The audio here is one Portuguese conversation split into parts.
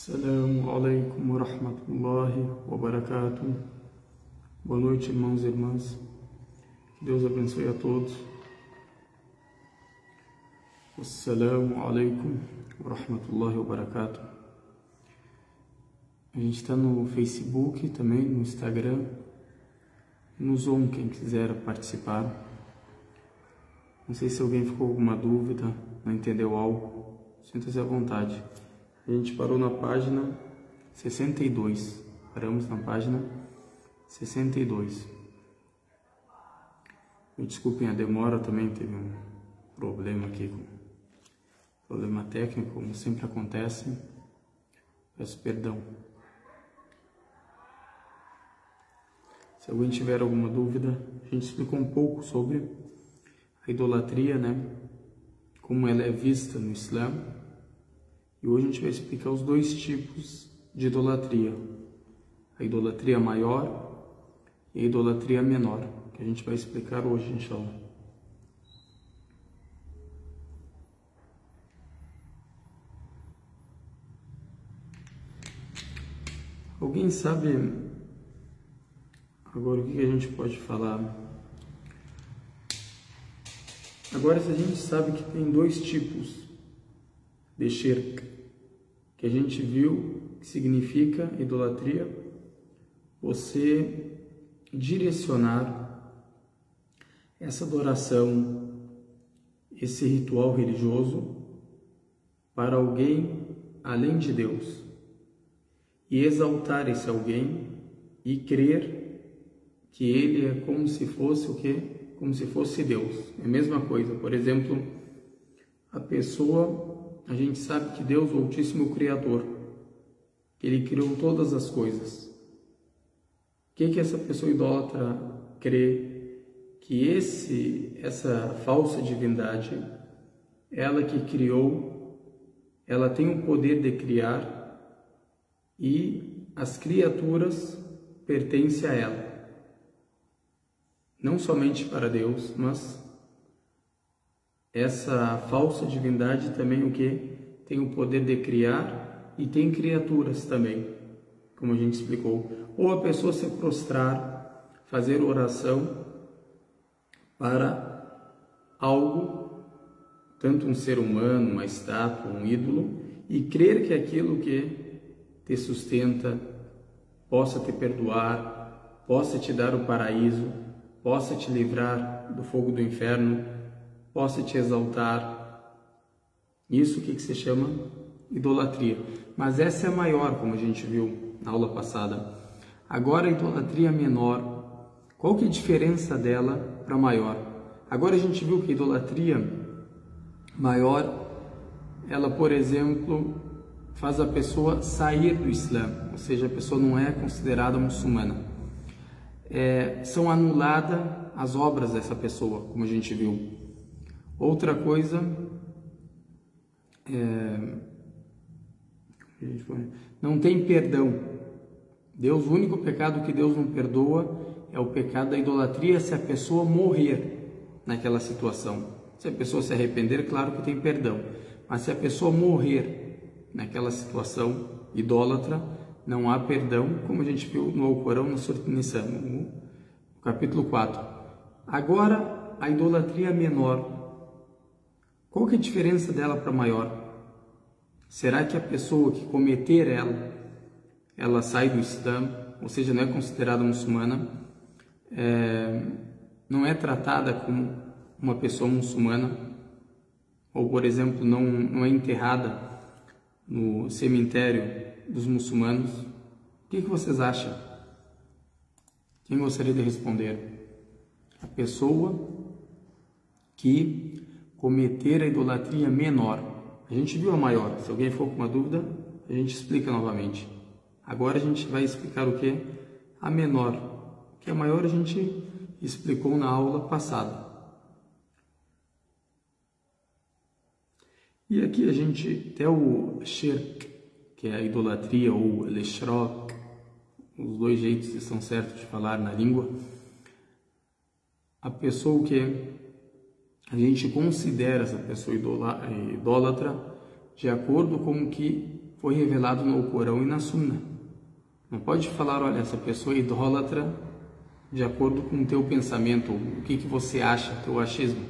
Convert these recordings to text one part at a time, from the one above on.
Assalamu alaikum wa rahmatullahi wa barakatuh. Boa noite, irmãos e irmãs. Que Deus abençoe a todos. Assalamu alaikum wa rahmatullahi wa barakatuh. A gente está no Facebook, também no Instagram, no Zoom, quem quiser participar. Não sei se alguém ficou com alguma dúvida, não entendeu algo, sinta-se à vontade. A gente parou na página 62, paramos na página 62. Me desculpem a demora, também teve um problema aqui, problema técnico, como sempre acontece, peço perdão. Se alguém tiver alguma dúvida, a gente explicou um pouco sobre a idolatria, né? Como ela é vista no Islã. E hoje a gente vai explicar os dois tipos de idolatria. A idolatria maior e a idolatria menor, que a gente vai explicar hoje, inshallah. Alguém sabe agora o que a gente pode falar? Agora, se a gente sabe que tem dois tipos de shirk, que a gente viu que significa idolatria, você direcionar essa adoração, esse ritual religioso para alguém além de Deus e exaltar esse alguém e crer que ele é como se fosse o quê? Como se fosse Deus. É a mesma coisa. Por exemplo, a gente sabe que Deus, o Altíssimo Criador, Ele criou todas as coisas. O que essa pessoa idólatra crê? Que essa falsa divindade, ela que criou, ela tem o poder de criar e as criaturas pertencem a ela. Não somente para Deus, mas essa falsa divindade também o que? Tem o poder de criar e tem criaturas também, como a gente explicou. Ou a pessoa se prostrar, fazer oração para algo, tanto um ser humano, uma estátua, um ídolo, e crer que aquilo que te sustenta, possa te perdoar, possa te dar o paraíso, possa te livrar do fogo do inferno, possa te exaltar. Isso que se chama idolatria. Mas essa é a maior, como a gente viu na aula passada. Agora a idolatria menor, qual que é a diferença dela para a maior? Agora a gente viu que a idolatria maior, ela, por exemplo, faz a pessoa sair do Islã, ou seja, a pessoa não é considerada muçulmana. São anuladas as obras dessa pessoa, como a gente viu. Outra coisa, não tem perdão. Deus, o único pecado que Deus não perdoa é o pecado da idolatria se a pessoa morrer naquela situação. Se a pessoa se arrepender, claro que tem perdão. Mas se a pessoa morrer naquela situação idólatra, não há perdão, como a gente viu no Alcorão, no Surat Nisa, no capítulo 4. Agora, a idolatria menor. Qual que é a diferença dela para a maior? Será que a pessoa que cometer ela sai do Islã, ou seja, não é considerada muçulmana, não é tratada como uma pessoa muçulmana, ou, por exemplo, não é enterrada no cemitério dos muçulmanos? O que vocês acham? Quem gostaria de responder? A pessoa que cometer a idolatria menor. A gente viu a maior. Se alguém for com uma dúvida, a gente explica novamente. Agora a gente vai explicar o que? A menor. Que a maior a gente explicou na aula passada. E aqui a gente tem o shirk, que é a idolatria, ou al-ishraq, os dois jeitos que são certos de falar na língua. A pessoa que a gente considera essa pessoa idólatra de acordo com o que foi revelado no Corão e na Sunna. Não pode falar, olha, essa pessoa é idólatra de acordo com o teu pensamento, o que você acha, teu achismo.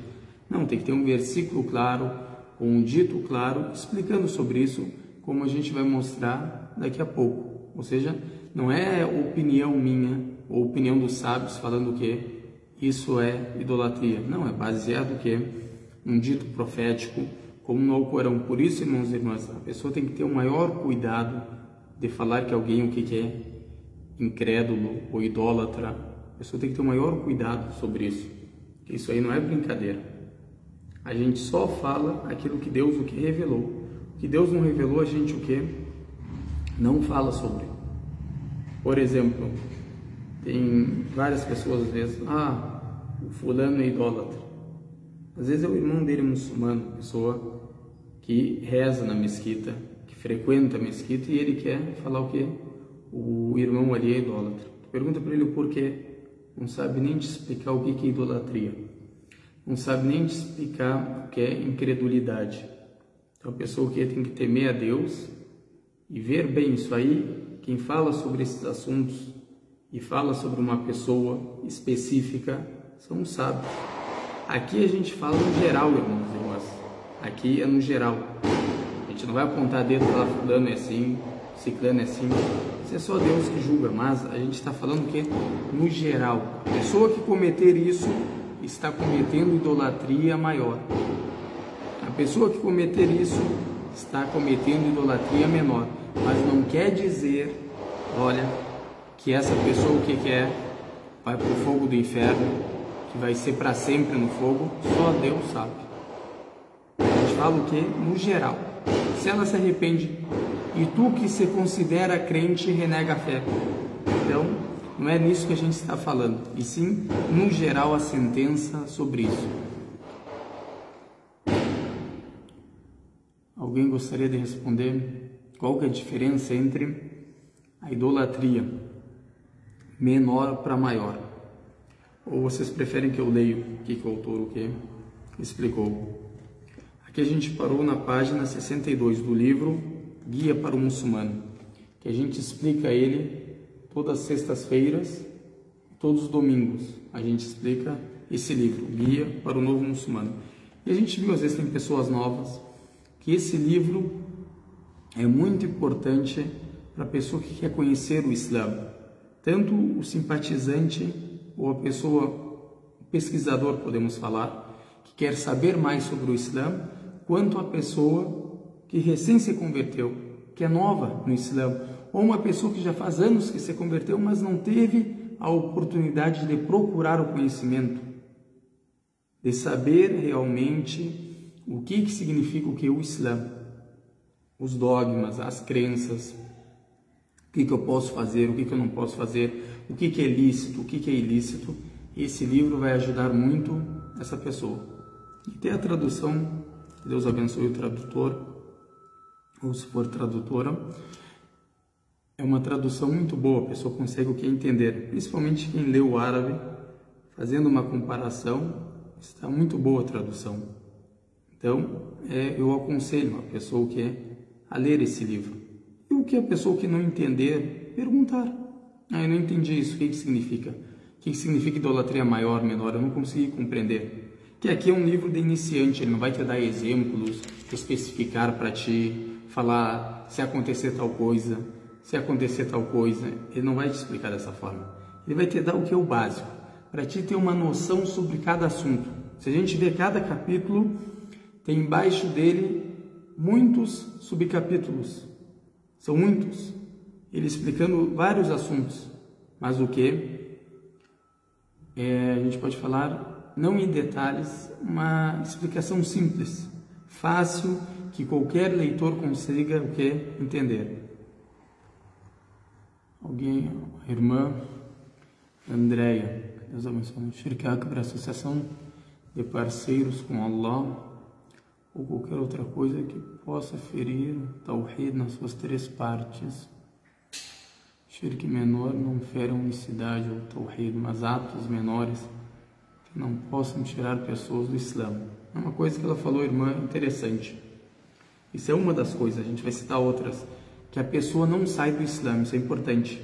Não, tem que ter um versículo claro, ou um dito claro, explicando sobre isso, como a gente vai mostrar daqui a pouco. Ou seja, não é opinião minha, ou opinião dos sábios falando que isso é idolatria. Não, é baseado que um dito profético, como no Alcorão. Por isso, irmãos e irmãs, a pessoa tem que ter o maior cuidado de falar que alguém o que é incrédulo ou idólatra. A pessoa tem que ter o maior cuidado sobre isso. Porque isso aí não é brincadeira. A gente só fala aquilo que Deus o que revelou. O que Deus não revelou, a gente o que não fala sobre. Por exemplo, tem várias pessoas às vezes, o fulano é idólatra. Às vezes é o irmão dele muçulmano, pessoa que reza na mesquita, que frequenta a mesquita, e ele quer falar o quê? O irmão ali é idólatra. Pergunta para ele o porquê. Não sabe nem te explicar o que é idolatria. Não sabe nem te explicar o que é incredulidade. Então a pessoa que tem que temer a Deus e ver bem isso aí. Quem fala sobre esses assuntos e fala sobre uma pessoa específica são os sábios. Aqui a gente fala no geral, irmãos e irmãs. Aqui é no geral. A gente não vai apontar dedo e falar fulano é assim, ciclano é assim. Isso é só Deus que julga, mas a gente está falando que no geral. A pessoa que cometer isso está cometendo idolatria maior. A pessoa que cometer isso está cometendo idolatria menor. Mas não quer dizer, olha, que essa pessoa o que quer vai para o fogo do inferno, que vai ser para sempre no fogo, só Deus sabe. A gente fala o que? No geral. Se ela se arrepende e tu que se considera crente renega a fé. Então, não é nisso que a gente está falando, e sim, no geral, a sentença sobre isso. Alguém gostaria de responder qual que é a diferença entre a idolatria menor para maior? Ou vocês preferem que eu leia o que o autor explicou? Aqui a gente parou na página 62 do livro Guia para o Muçulmano, que a gente explica ele todas as sextas-feiras, todos os domingos. A gente explica esse livro, Guia para o Novo Muçulmano. E a gente viu, às vezes tem pessoas novas, que esse livro é muito importante para a pessoa que quer conhecer o Islã. Tanto o simpatizante ou a pessoa, o pesquisador, podemos falar, que quer saber mais sobre o Islã, quanto a pessoa que recém se converteu, que é nova no Islã, ou uma pessoa que já faz anos que se converteu, mas não teve a oportunidade de procurar o conhecimento, de saber realmente o que significa o que é o Islã, os dogmas, as crenças, o que eu posso fazer, o que eu não posso fazer, o que é lícito, o que é ilícito. Esse livro vai ajudar muito essa pessoa. E tem a tradução, Deus abençoe o tradutor, ou se for tradutora, é uma tradução muito boa, a pessoa consegue o que entender, principalmente quem lê o árabe, fazendo uma comparação, está muito boa a tradução. Então, eu aconselho a pessoa que a ler esse livro. E o que a pessoa que não entender, perguntar. Eu não entendi isso, o que significa? O que significa idolatria maior, menor? Eu não consegui compreender. Que aqui é um livro de iniciante, ele não vai te dar exemplos, especificar para ti, falar se acontecer tal coisa, se acontecer tal coisa. Ele não vai te explicar dessa forma. Ele vai te dar o que é o básico, para ti ter uma noção sobre cada assunto. Se a gente vê cada capítulo, tem embaixo dele muitos subcapítulos. São muitos. Ele explicando vários assuntos. Mas o que? A gente pode falar, não em detalhes, uma explicação simples, fácil, que qualquer leitor consiga o que? Entender. Alguém, a irmã Andréia, Deus abençoe, Shirk Akbar, associação de parceiros com Allah, ou qualquer outra coisa que possa ferir Tawhid nas suas três partes. Shirk menor não fere a unicidade ou Tawhid, mas atos menores que não possam tirar pessoas do Islã. É uma coisa que ela falou, irmã, interessante. Isso é uma das coisas, a gente vai citar outras. que a pessoa não sai do Islã, isso é importante.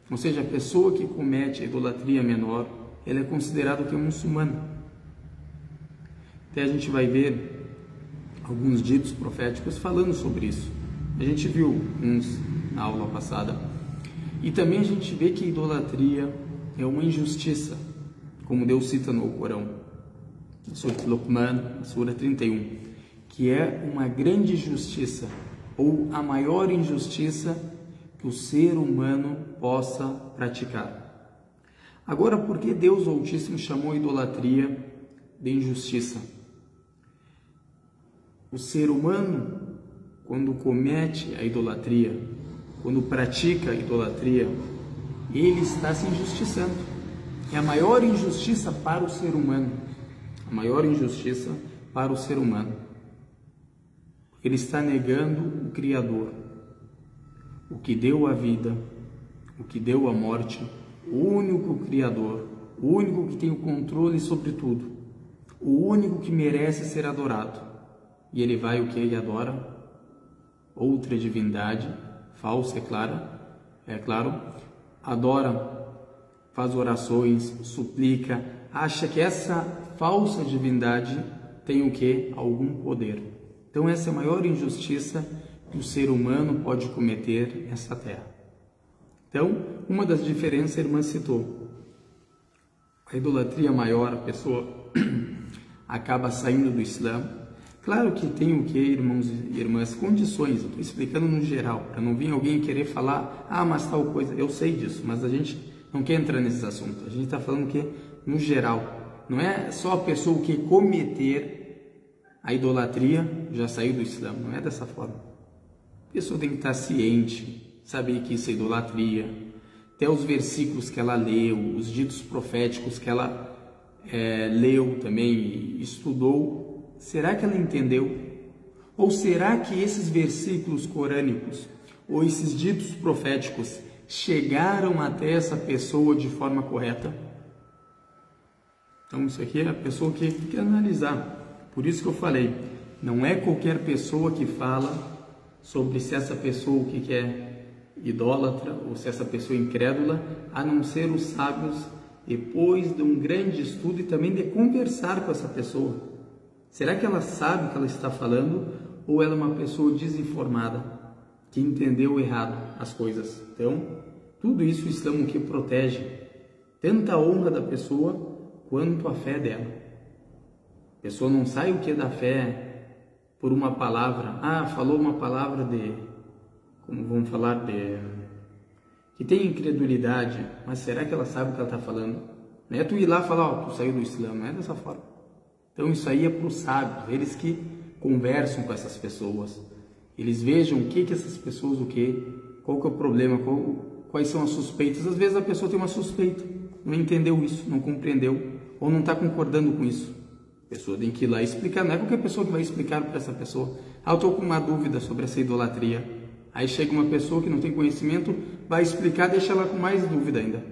Ou seja, a pessoa que comete a idolatria menor, ela é considerada que é muçulmana. Até a gente vai ver alguns ditos proféticos falando sobre isso. A gente viu uns na aula passada. E também a gente vê que a idolatria é uma injustiça, como Deus cita no Corão, na Sura Luqman, na Sura 31, que é uma grande injustiça, ou a maior injustiça que o ser humano possa praticar. Agora, por que Deus Altíssimo chamou a idolatria de injustiça? O ser humano, quando comete a idolatria, quando pratica a idolatria, ele está se injustiçando. É a maior injustiça para o ser humano. A maior injustiça para o ser humano. Ele está negando o Criador, o que deu a vida, o que deu a morte, o único Criador, o único que tem o controle sobre tudo, o único que merece ser adorado. E ele vai o que ele adora? Outra divindade, falsa, é claro, adora, faz orações, suplica, acha que essa falsa divindade tem o que? Algum poder. Então essa é a maior injustiça que o ser humano pode cometer nessa terra. Então, uma das diferenças a irmã citou. A idolatria maior, a pessoa acaba saindo do Islã. Claro que tem o que, irmãos e irmãs, condições, eu estou explicando no geral, para não vir alguém querer falar, mas tal coisa, eu sei disso, mas a gente não quer entrar nesses assuntos, a gente está falando que no geral, não é só a pessoa que cometer a idolatria já saiu do Islã, não é dessa forma. A pessoa tem que estar ciente, saber que isso é idolatria, até os versículos que ela leu, os ditos proféticos que ela leu também e estudou, será que ela entendeu? Ou será que esses versículos corânicos ou esses ditos proféticos chegaram até essa pessoa de forma correta? Então isso aqui é a pessoa que tem que analisar. Por isso que eu falei, não é qualquer pessoa que fala sobre se essa pessoa o que é idólatra ou se essa pessoa é incrédula, a não ser os sábios, depois de um grande estudo e também de conversar com essa pessoa. Será que ela sabe o que ela está falando ou ela é uma pessoa desinformada, que entendeu errado as coisas? Então, tudo isso o Islã que protege, tanto a honra da pessoa quanto a fé dela. A pessoa não sai o que da fé por uma palavra. Falou uma palavra como vamos falar, que tem incredulidade, mas será que ela sabe o que ela está falando? Não é tu ir lá e falar, tu saiu do Islã, não é dessa forma. Então isso aí é para os sábios, eles que conversam com essas pessoas, eles vejam o que essas pessoas, qual que é o problema, quais são as suspeitas. Às vezes a pessoa tem uma suspeita, não entendeu isso, não compreendeu, ou não está concordando com isso. A pessoa tem que ir lá e explicar, não é qualquer pessoa que vai explicar para essa pessoa. Eu estou com uma dúvida sobre essa idolatria. Aí chega uma pessoa que não tem conhecimento, vai explicar, deixa ela com mais dúvida ainda.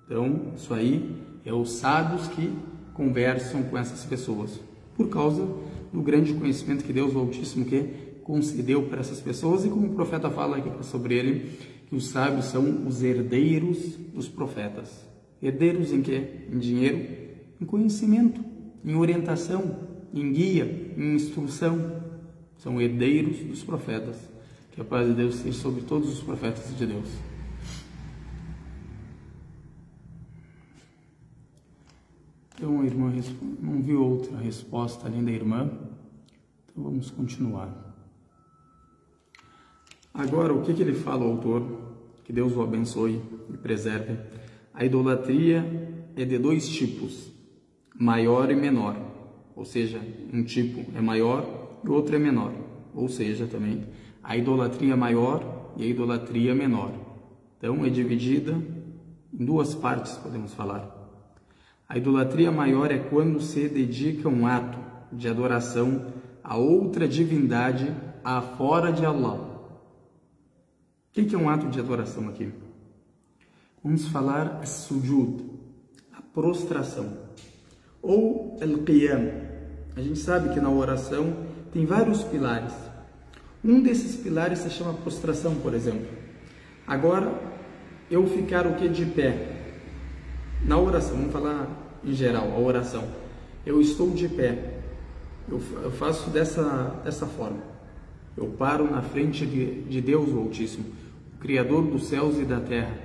Então, isso aí é os sábios que conversam com essas pessoas, por causa do grande conhecimento que Deus o Altíssimo concedeu para essas pessoas, e como o profeta fala aqui sobre ele, que os sábios são os herdeiros dos profetas. Herdeiros em quê? Em dinheiro, em conhecimento, em orientação, em guia, em instrução. São herdeiros dos profetas. Que a paz de Deus seja sobre todos os profetas de Deus. Então a irmã não viu outra resposta além da irmã. Então vamos continuar. Agora, o que ele fala, o autor? Que Deus o abençoe e preserve. A idolatria é de dois tipos, maior e menor. Ou seja, um tipo é maior e o outro é menor. Ou seja, também a idolatria maior e a idolatria menor. Então, é dividida em duas partes, podemos falar. A idolatria maior é quando se dedica um ato de adoração a outra divindade afora de Allah. O que é um ato de adoração aqui? Vamos falar as-sujud, a prostração, ou al-qiyam. A gente sabe que na oração tem vários pilares. Um desses pilares se chama prostração, por exemplo. Agora, eu ficar o que de pé? Na oração, vamos falar em geral, a oração. Eu estou de pé, eu faço dessa forma. Eu paro na frente de Deus o Altíssimo, o Criador dos céus e da terra,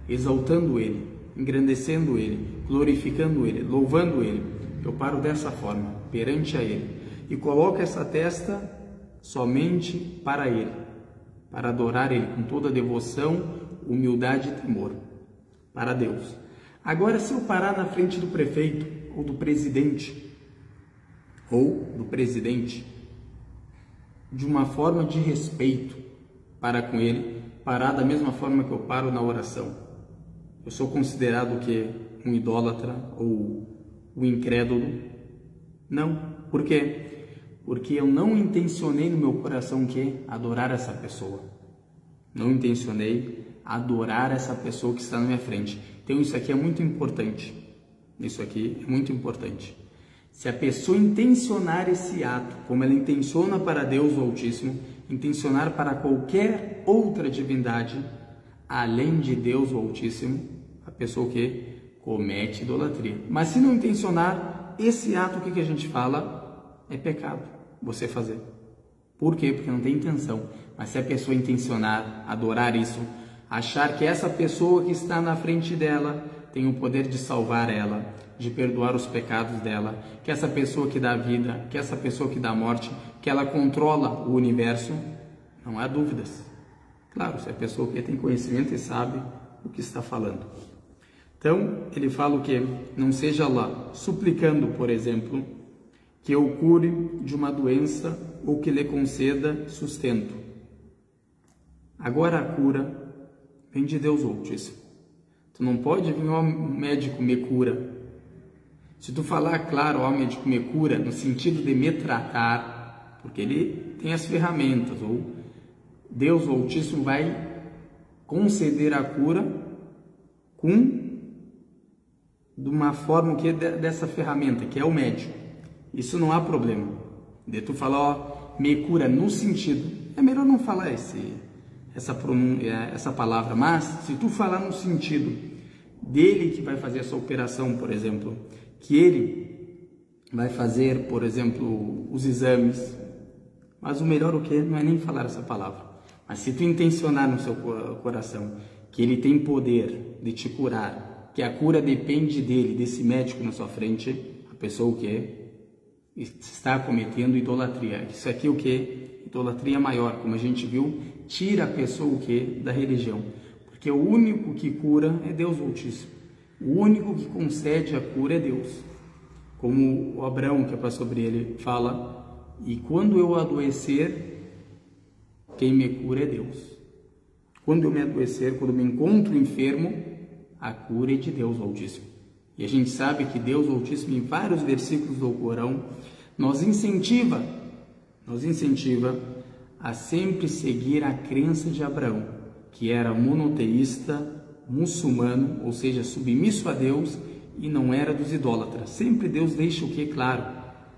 exaltando Ele, engrandecendo Ele, glorificando Ele, louvando Ele. Eu paro dessa forma, perante a Ele, e coloco essa testa somente para Ele, para adorar Ele com toda devoção, humildade e temor, para Deus. Agora, se eu parar na frente do prefeito, ou do presidente, de uma forma de respeito para com ele, parar da mesma forma que eu paro na oração, eu sou considerado o quê? Um idólatra ou um incrédulo? Não. Por quê? Porque eu não intencionei no meu coração o quê? Adorar essa pessoa. Não intencionei adorar essa pessoa que está na minha frente. Então isso aqui é muito importante. Isso aqui é muito importante. Se a pessoa intencionar esse ato, como ela intenciona para Deus o Altíssimo, intencionar para qualquer outra divindade, além de Deus o Altíssimo, a pessoa que comete idolatria. Mas se não intencionar esse ato, o que a gente fala? É pecado você fazer. Por quê? Porque não tem intenção. Mas se a pessoa intencionar, adorar isso, achar que essa pessoa que está na frente dela tem o poder de salvar ela, de perdoar os pecados dela, que essa pessoa que dá vida, que essa pessoa que dá morte, que ela controla o universo, não há dúvidas. Claro, se a pessoa que tem conhecimento e sabe o que está falando. Então, ele fala o que? Não seja lá suplicando, por exemplo, que eu cure de uma doença ou que lhe conceda sustento. Agora a cura vem de Deus Altíssimo. Tu não pode vir, ó médico, me cura. Se tu falar, claro, ó médico, me cura, no sentido de me tratar, porque ele tem as ferramentas, ou Deus Altíssimo vai conceder a cura de uma forma que é dessa ferramenta, que é o médico. Isso não há problema. De tu falar, ó, me cura no sentido, é melhor não falar essa palavra, mas se tu falar no sentido dele que vai fazer essa operação, por exemplo, que ele vai fazer, por exemplo, os exames, mas o melhor o que não é nem falar essa palavra, mas se tu intencionar no seu coração que ele tem poder de te curar, que a cura depende dele, desse médico na sua frente, a pessoa o que está cometendo idolatria. Isso aqui o que? Idolatria maior, como a gente viu, tira a pessoa o que? Da religião. Porque o único que cura é Deus Altíssimo. O único que concede a cura é Deus. Como o Abraão, que é sobre ele, fala, e quando eu adoecer, quem me cura é Deus. Quando eu me adoecer, quando eu me encontro enfermo, a cura é de Deus Altíssimo. E a gente sabe que Deus Altíssimo, em vários versículos do Corão, nos incentiva a sempre seguir a crença de Abraão, que era monoteísta, muçulmano, ou seja, submisso a Deus e não era dos idólatras. Sempre Deus deixa o que claro.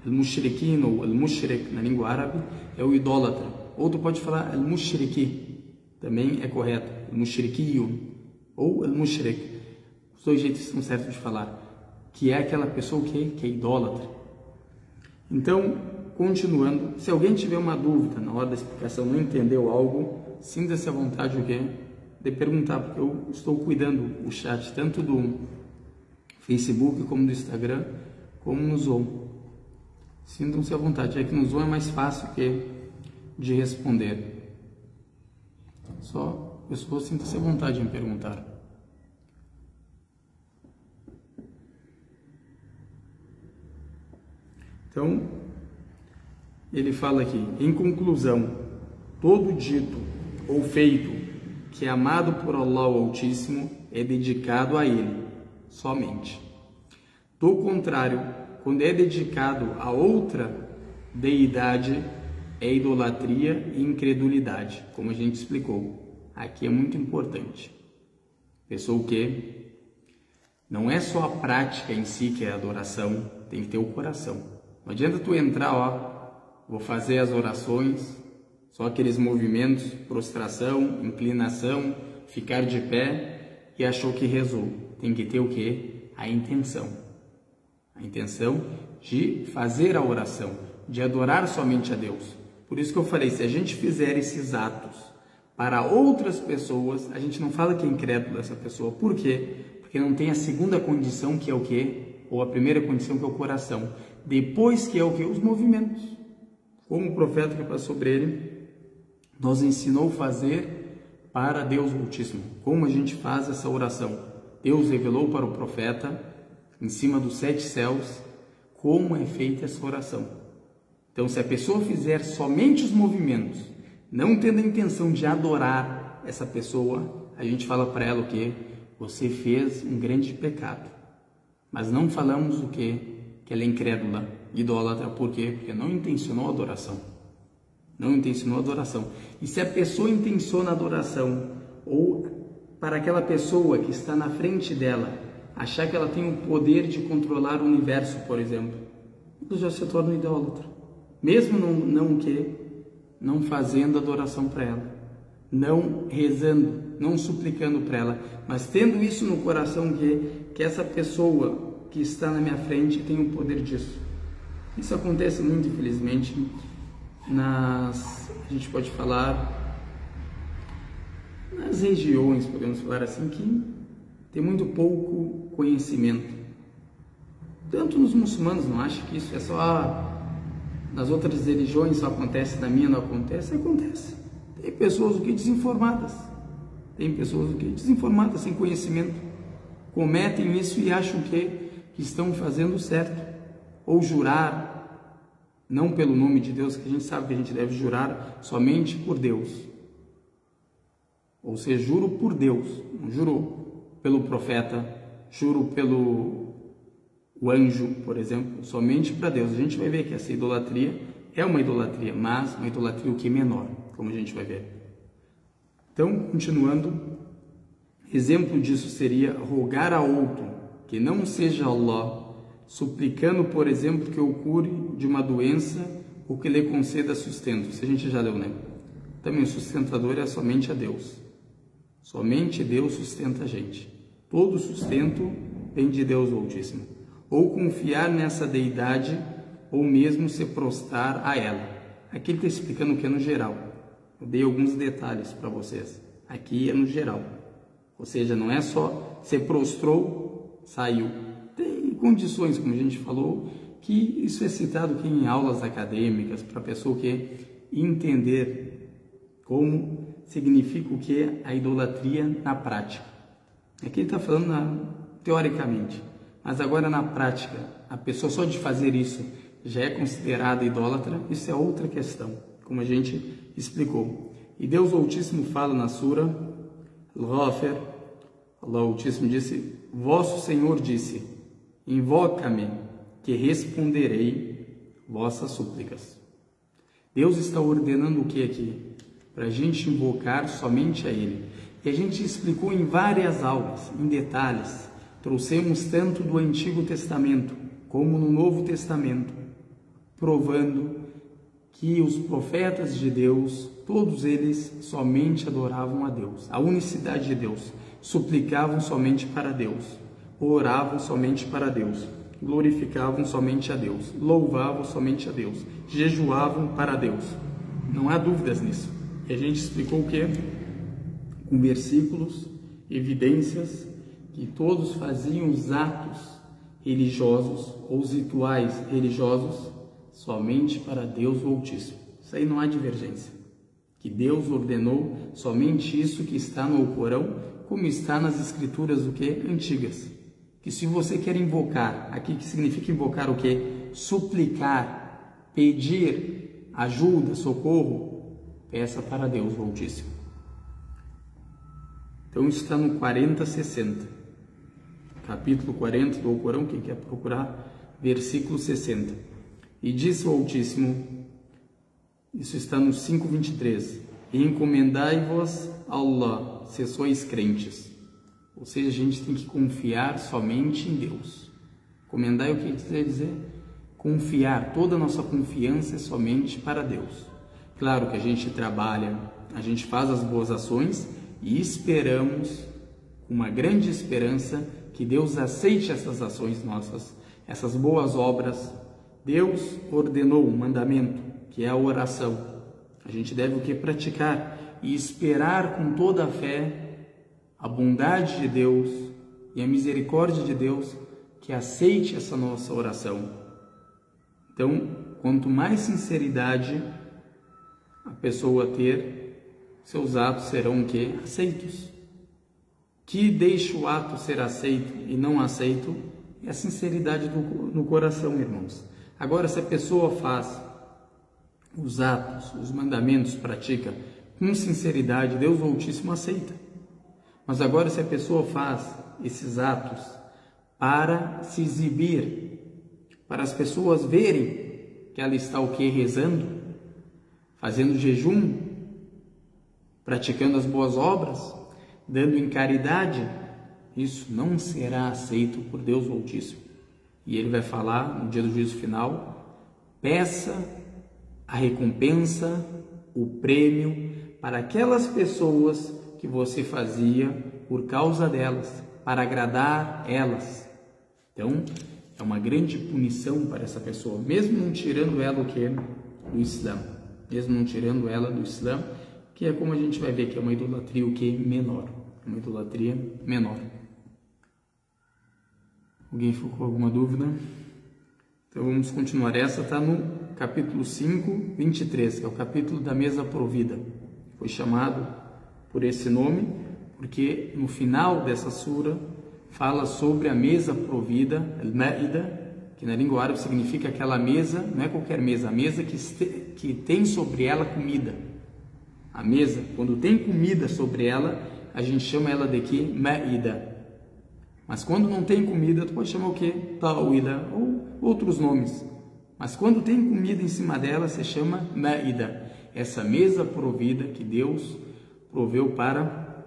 Al-mushrikin ou al-mushrik na língua árabe é o idólatra. Ou tu pode falar al-mushriki, também é correto. Al-mushrikiyun ou al-mushrik. Os dois jeitos são certos de falar, que é aquela pessoa que é idólatra. Então, continuando, se alguém tiver uma dúvida na hora da explicação, não entendeu algo, sinta-se à vontade de perguntar, porque eu estou cuidando o chat tanto do Facebook como do Instagram, como no Zoom. Sintam-se à vontade, é que no Zoom é mais fácil de responder. Só, pessoal, sinta-se à vontade em perguntar. Então, ele fala aqui, em conclusão, todo dito ou feito que é amado por Allah o Altíssimo é dedicado a Ele, somente. Do contrário, quando é dedicado a outra deidade, é idolatria e incredulidade, como a gente explicou. Aqui é muito importante. Pessoa que não é só a prática em si que é adoração, tem que ter o coração. Não adianta tu entrar, ó, vou fazer as orações Só aqueles movimentos, prostração, inclinação, ficar de pé e achou que rezou. Tem que ter o quê? A intenção. A intenção de fazer a oração, de adorar somente a Deus. Por isso que eu falei, se a gente fizer esses atos para outras pessoas, a gente não fala que é incrédulo essa pessoa. Por quê? Porque não tem a segunda condição, que é o quê? Ou a primeira condição, que é o coração. Depois, que é o quê? Os movimentos. Como o profeta que passou sobre ele nos ensinou a fazer para Deus Altíssimo. Como a gente faz essa oração? Deus revelou para o profeta, em cima dos 7 céus, como é feita essa oração. Então, se a pessoa fizer somente os movimentos, não tendo a intenção de adorar essa pessoa, a gente fala para ela o quê? Você fez um grande pecado. Mas não falamos o quê? Que ela é incrédula, idólatra. Por quê? Porque não intencionou a adoração. Não intencionou a adoração. E se a pessoa intenciona a adoração, ou para aquela pessoa que está na frente dela, achar que ela tem o poder de controlar o universo, por exemplo, ela já se torna idólatra. Mesmo não fazendo adoração para ela, não rezando, não suplicando para ela, mas tendo isso no coração, que essa pessoa que está na minha frente tem o poder disso. Isso acontece muito, infelizmente, a gente pode falar, nas regiões, podemos falar assim, que tem muito pouco conhecimento. Tanto nos muçulmanos, não acha que isso é só nas outras religiões só acontece, na minha não acontece? Acontece. Tem pessoas desinformadas. Tem pessoas desinformadas, sem conhecimento. Cometem isso e acham que estão fazendo certo. Ou jurar, não pelo nome de Deus, que a gente sabe que a gente deve jurar somente por Deus. Ou seja, juro por Deus, não juro pelo profeta, juro pelo o anjo, por exemplo, somente para Deus. A gente vai ver que essa idolatria é uma idolatria, mas uma idolatria o que menor, como a gente vai ver. Então, continuando, exemplo disso seria rogar a outro que não seja Allah, suplicando, por exemplo, que o cure de uma doença ou que lhe conceda sustento. Isso a gente já leu, né? Também o sustentador é somente a Deus. Somente Deus sustenta a gente. Todo sustento vem de Deus Altíssimo. Ou confiar nessa deidade, ou mesmo se prostrar a ela. Aqui ele está explicando o que é no geral. Eu dei alguns detalhes para vocês. Aqui é no geral. Ou seja, não é só se prostrou, saiu. Tem condições, como a gente falou, que isso é citado aqui em aulas acadêmicas, para a pessoa que entender como significa o que é a idolatria na prática. Aqui ele está falando teoricamente. Mas agora na prática, a pessoa só de fazer isso já é considerada idólatra? Isso é outra questão, como a gente explicou. E Deus Altíssimo fala na Sura Al-Ghafir, Allah Altíssimo disse, vosso Senhor disse, invoca-me, que responderei vossas súplicas. Deus está ordenando o que aqui? Para a gente invocar somente a Ele. E a gente explicou em várias aulas, em detalhes. Trouxemos tanto do Antigo Testamento como no Novo Testamento, provando que os profetas de Deus, todos eles somente adoravam a Deus, a unicidade de Deus, suplicavam somente para Deus, oravam somente para Deus, glorificavam somente a Deus, louvavam somente a Deus, jejuavam para Deus. Não há dúvidas nisso. E a gente explicou o quê? Com versículos, evidências, que todos faziam os atos religiosos ou os rituais religiosos somente para Deus o Altíssimo. Isso aí não há divergência. Que Deus ordenou somente isso que está no Alcorão, como está nas escrituras antigas. Que se você quer invocar, aqui que significa invocar o quê? Suplicar, pedir ajuda, socorro, peça para Deus o Altíssimo. Então isso está no 40:60. Capítulo 40 do Alcorão, quem quer procurar, versículo 60. E disse o Altíssimo, isso está no 5:23, encomendai-vos a Allah, se sois crentes. Ou seja, a gente tem que confiar somente em Deus. Encomendai o que quer dizer? Confiar, toda a nossa confiança é somente para Deus. Claro que a gente trabalha, a gente faz as boas ações e esperamos, com uma grande esperança, que Deus aceite essas ações nossas, essas boas obras. Deus ordenou um mandamento, que é a oração. A gente deve o que? Praticar e esperar com toda a fé a bondade de Deus e a misericórdia de Deus que aceite essa nossa oração. Então, quanto mais sinceridade a pessoa ter, seus atos serão o quê? Aceitos. Que deixa o ato ser aceito e não aceito é a sinceridade no coração, irmãos. Agora, se a pessoa faz os atos, os mandamentos, pratica com sinceridade, Deus Altíssimo aceita. Mas agora, se a pessoa faz esses atos para se exibir, para as pessoas verem que ela está o quê? Rezando, fazendo jejum, praticando as boas obras, dando em caridade, isso não será aceito por Deus Altíssimo. E ele vai falar no dia do juízo final: peça a recompensa, o prêmio para aquelas pessoas que você fazia por causa delas, para agradar elas. Então, é uma grande punição para essa pessoa, mesmo não tirando ela o que? Do Islã. Mesmo não tirando ela do Islã, que é como a gente vai ver que é uma idolatria o que? Menor. Uma idolatria menor. Alguém ficou com alguma dúvida? Então vamos continuar. Essa está no capítulo 5, 23, que é o capítulo da mesa provida. Foi chamado por esse nome porque no final dessa sura fala sobre a mesa provida, al-Ma'ida, que na língua árabe significa aquela mesa, não é qualquer mesa, a mesa que tem sobre ela comida. A mesa, quando tem comida sobre ela, a gente chama ela de quê? Ma'ida. Mas quando não tem comida, tu pode chamar o quê? Ta'wila, ou outros nomes. Mas quando tem comida em cima dela, se chama Ma'ida. Essa mesa provida que Deus proveu para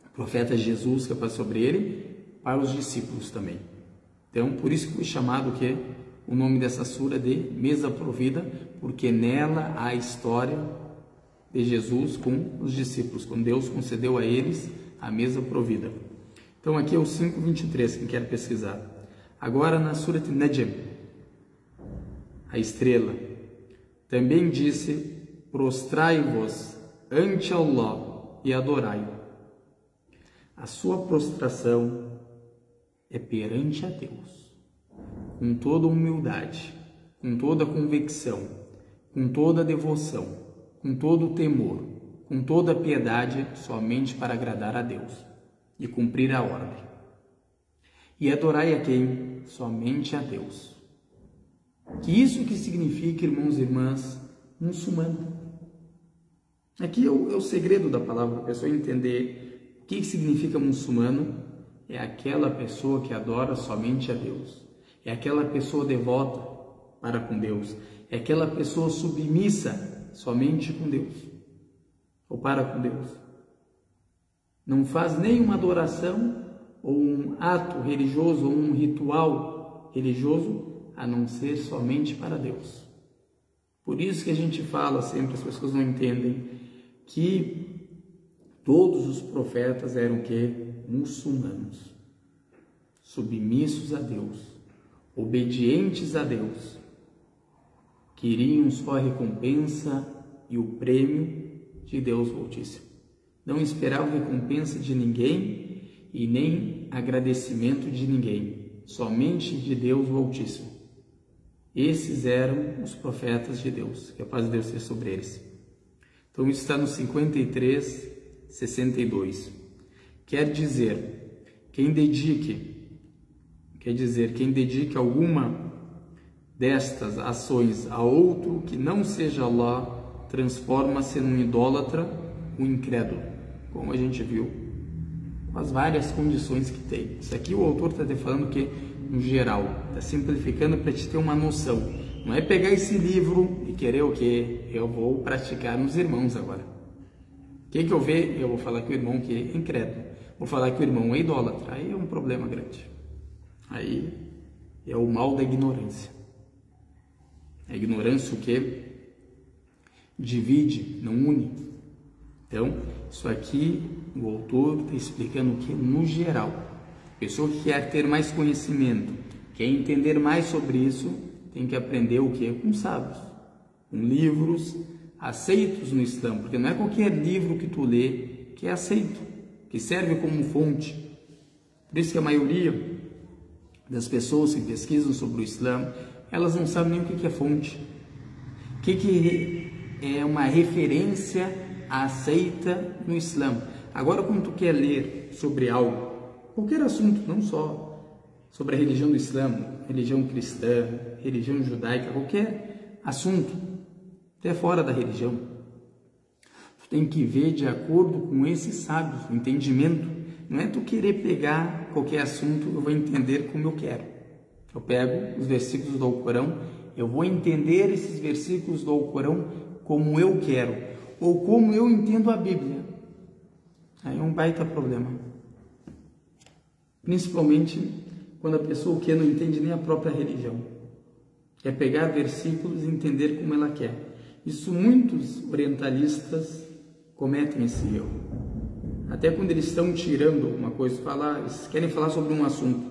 o profeta Jesus, que passou sobre ele, para os discípulos também. Então, por isso que foi chamado o quê? O nome dessa sura de mesa provida, porque nela há a história de Jesus com os discípulos, quando Deus concedeu a eles a mesa provida. Então aqui é o 5:23, quem quer pesquisar. Agora na Surat Najm, a estrela, também disse: prostrai-vos ante Allah e adorai-o. A sua prostração é perante a Deus, com toda humildade, com toda convicção, com toda devoção, com todo o temor, com toda a piedade, somente para agradar a Deus e cumprir a ordem. E adorai a quem? Somente a Deus. Que isso que significa, irmãos e irmãs, muçulmano. Aqui é o segredo da palavra, para a pessoa entender o que significa muçulmano. É aquela pessoa que adora somente a Deus. É aquela pessoa devota para com Deus. É aquela pessoa submissa somente com Deus, ou para com Deus. Não faz nenhuma adoração, ou um ato religioso, ou um ritual religioso, a não ser somente para Deus. Por isso que a gente fala sempre, as pessoas não entendem, que todos os profetas eram o quê? Muçulmanos, submissos a Deus, obedientes a Deus, queriam só a recompensa e o prêmio de Deus Altíssimo. Não esperavam recompensa de ninguém e nem agradecimento de ninguém, somente de Deus Altíssimo. Esses eram os profetas de Deus, que a paz de Deus seja sobre eles. Então isso está no 53, 62. Quer dizer, quem dedique alguma destas ações a outro que não seja Allah, transforma-se num idólatra, um incrédulo, como a gente viu, com as várias condições que tem. Isso aqui o autor está falando que, no geral, está simplificando para te ter uma noção. Não é pegar esse livro e querer o quê? Eu vou praticar nos irmãos agora. O que eu ver? Eu vou falar que o irmão que é incrédulo. Vou falar que o irmão é idólatra. Aí é um problema grande. Aí é o mal da ignorância. A ignorância o quê? divide, não une. Então, isso aqui o autor está explicando o que no geral. A pessoa que quer ter mais conhecimento, quer entender mais sobre isso, tem que aprender o que? Com sábios, com livros aceitos no Islã, porque não é qualquer livro que tu lê que é aceito, que serve como fonte. Por isso que a maioria das pessoas que pesquisam sobre o Islã, elas não sabem nem o que é fonte, o que é uma referência aceita no Islã. Agora, quando tu quer ler sobre algo, qualquer assunto, não só sobre a religião do Islã, religião cristã, religião judaica, qualquer assunto, até fora da religião, tu tem que ver de acordo com esses sábios, o entendimento. Não é tu querer pegar qualquer assunto, eu vou entender como eu quero. Eu pego os versículos do Alcorão, eu vou entender esses versículos do Alcorão como eu quero, ou como eu entendo a Bíblia. Aí é um baita problema. Principalmente quando a pessoa que não entende nem a própria religião. Quer pegar versículos e entender como ela quer. Isso muitos orientalistas cometem esse erro. Até quando eles estão tirando alguma coisa, eles querem falar sobre um assunto.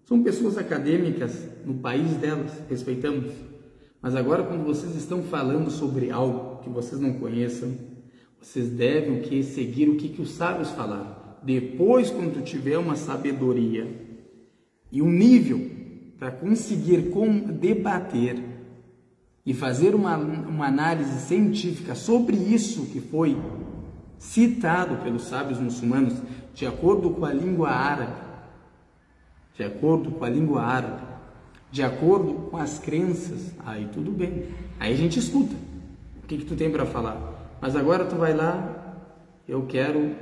São pessoas acadêmicas no país delas, respeitamos. Mas agora, quando vocês estão falando sobre algo que vocês não conheçam, vocês devem seguir o que os sábios falaram. Depois, quando tu tiver uma sabedoria e um nível para conseguir debater e fazer uma análise científica sobre isso que foi citado pelos sábios muçulmanos, de acordo com a língua árabe, de acordo com as crenças, aí tudo bem, aí a gente escuta o que tu tem para falar. Mas agora tu vai lá, eu quero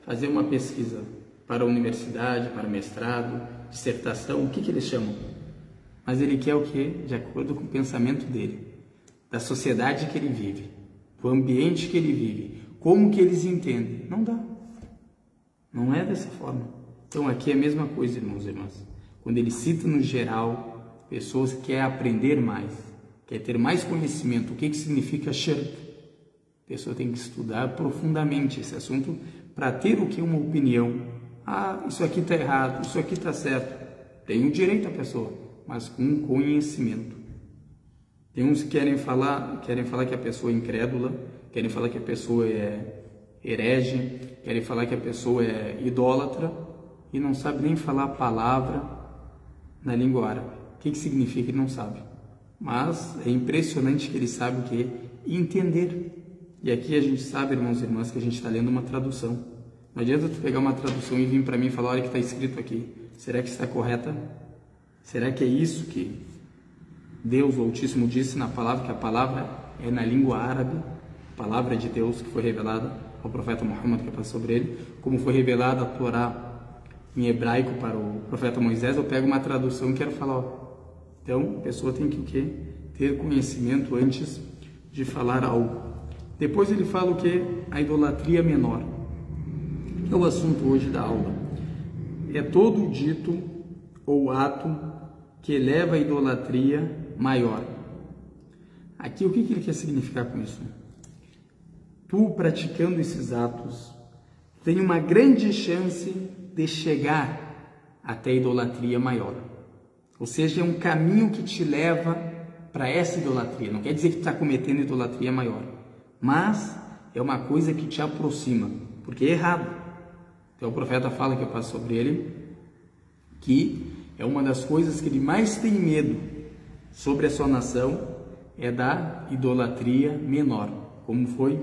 fazer uma pesquisa para a universidade, para mestrado, dissertação, o que eles chamam? Mas ele quer o quê? De acordo com o pensamento dele, da sociedade que ele vive, do ambiente que ele vive, como que eles entendem. Não dá. Não é dessa forma. Então aqui é a mesma coisa, irmãos e irmãs. Quando ele cita no geral, pessoas que querem aprender mais, quer ter mais conhecimento, o que significa shirk. A pessoa tem que estudar profundamente esse assunto para ter o que? Uma opinião. Ah, isso aqui está errado, isso aqui está certo. Tem o direito a pessoa, mas com conhecimento. Tem uns que querem falar que a pessoa é incrédula, querem falar que a pessoa é herege, querem falar que a pessoa é idólatra e não sabe nem falar a palavra na língua árabe. O que significa? Ele não sabe. Mas é impressionante que ele sabe o que? Entender. E aqui a gente sabe, irmãos e irmãs, que a gente está lendo uma tradução. Não adianta tu pegar uma tradução e vir para mim e falar, olha o que está escrito aqui. Será que está correta? Será que é isso que Deus, o Altíssimo, disse na palavra, que a palavra é na língua árabe, a palavra de Deus que foi revelada ao profeta Muhammad, que é sobre ele, como foi revelada a Torá em hebraico para o profeta Moisés, eu pego uma tradução e quero falar, ó. Então, a pessoa tem que o quê? Ter conhecimento antes de falar algo. Depois ele fala o quê? A idolatria menor. Que é o assunto hoje da aula. É todo dito ou ato que leva à idolatria maior. Aqui, o que ele quer significar com isso? Tu, praticando esses atos, tem uma grande chance de chegar até a idolatria maior. Ou seja, é um caminho que te leva para essa idolatria. Não quer dizer que tu está cometendo idolatria maior, mas é uma coisa que te aproxima, porque é errado. Então o profeta fala, que eu passo sobre ele, que é uma das coisas que ele mais tem medo sobre a sua nação, é da idolatria menor, como foi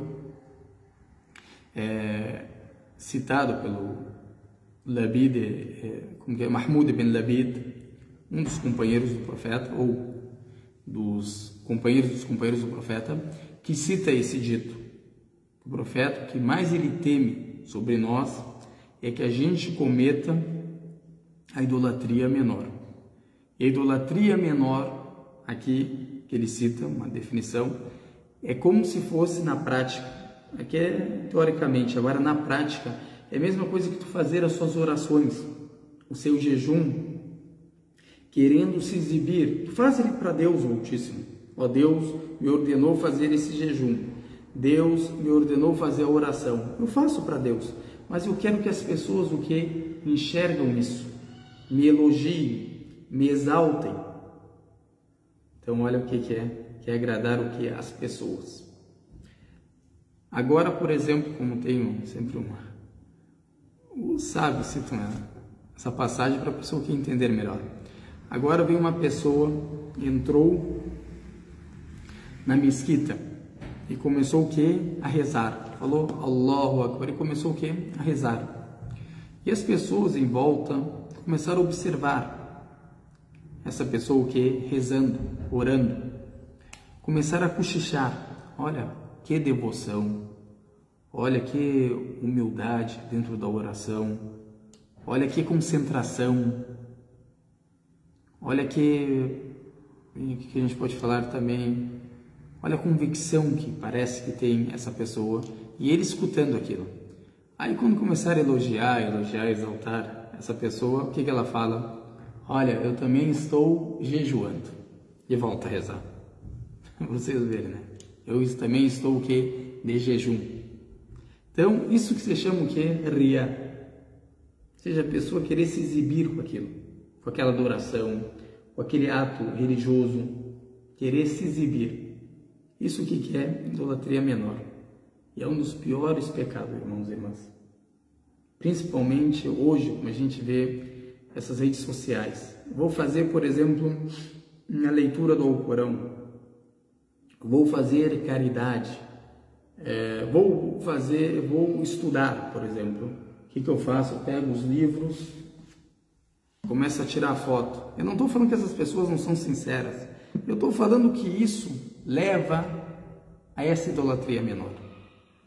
citado pelo Mahmoud ibn Labid, um dos companheiros do profeta, ou dos companheiros do profeta, que cita esse dito. O profeta, o que mais ele teme sobre nós é que a gente cometa a idolatria menor. E a idolatria menor, aqui que ele cita, uma definição, é como se fosse na prática, aqui é teoricamente, agora na prática, é a mesma coisa que tu fazer as suas orações, o seu jejum, querendo se exibir. Tu faz ele para Deus, o Altíssimo. Ó, Deus me ordenou fazer esse jejum. Deus me ordenou fazer a oração. Eu faço para Deus, mas eu quero que as pessoas o que enxergam isso, me elogiem, me exaltem. Então olha o que é agradar o que as pessoas. Agora, por exemplo, como tenho sempre os sábios citam essa passagem para a pessoa que entender melhor. Agora vem uma pessoa, entrou na mesquita e começou o que? A rezar. Falou Allahu Akbar e começou o que? A rezar. E as pessoas em volta começaram a observar essa pessoa o que? Rezando, orando. Começaram a cochichar. Olha, que devoção. Olha que humildade dentro da oração. Olha que concentração. Olha que a gente pode falar também. Olha a convicção que parece que tem essa pessoa. E ele escutando aquilo. Aí quando começaram a elogiar, exaltar essa pessoa, o que ela fala? Olha, eu também estou jejuando. E volta a rezar. Vocês verem, né? Eu também estou o que? De jejum. Então, isso que se chama o que? Ria. Ou seja, a pessoa querer se exibir com aquilo, com aquela adoração, com aquele ato religioso, querer se exibir. Isso que é idolatria menor. E é um dos piores pecados, irmãos e irmãs. Principalmente hoje, como a gente vê essas redes sociais. Vou fazer, por exemplo, a leitura do Alcorão. Vou fazer caridade. Vou estudar, por exemplo. O que eu faço? Eu pego os livros, começo a tirar foto. Eu não estou falando que essas pessoas não são sinceras. Eu estou falando que isso leva a essa idolatria menor.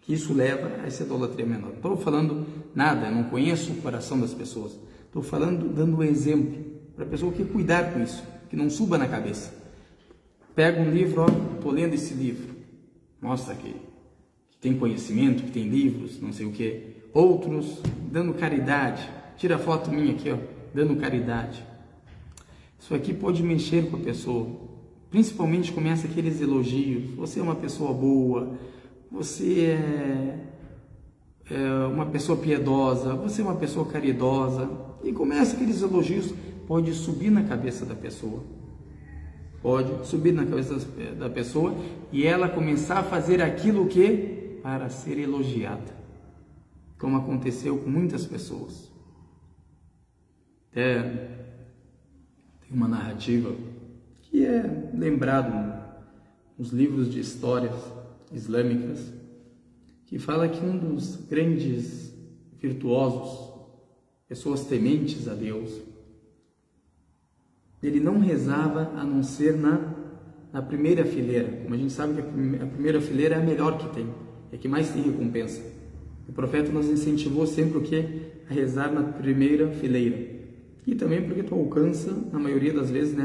Que isso leva a essa idolatria menor. Não estou falando nada, eu não conheço o coração das pessoas. Estou falando, dando um exemplo para a pessoa que cuidar com isso, que não suba na cabeça. Pega um livro, estou lendo esse livro. Mostra que tem conhecimento, que tem livros, não sei o que. Outros dando caridade. Tira a foto minha aqui, dando caridade. Isso aqui pode mexer com a pessoa. Principalmente começa aqueles elogios. Você é uma pessoa boa. Você é uma pessoa piedosa. Você é uma pessoa caridosa. E começa aqueles elogios. Pode subir na cabeça da pessoa. Pode subir na cabeça da pessoa. E ela começar a fazer aquilo que? Para ser elogiada. Como aconteceu com muitas pessoas. Tem uma narrativa que é lembrado nos livros de histórias islâmicas, que fala que um dos grandes virtuosos, pessoas tementes a Deus, ele não rezava a não ser na primeira fileira. Como a gente sabe que a primeira fileira é a melhor que tem, é a que mais tem recompensa. O profeta nos incentivou sempre o que? A rezar na primeira fileira. E também porque tu alcança, na maioria das vezes,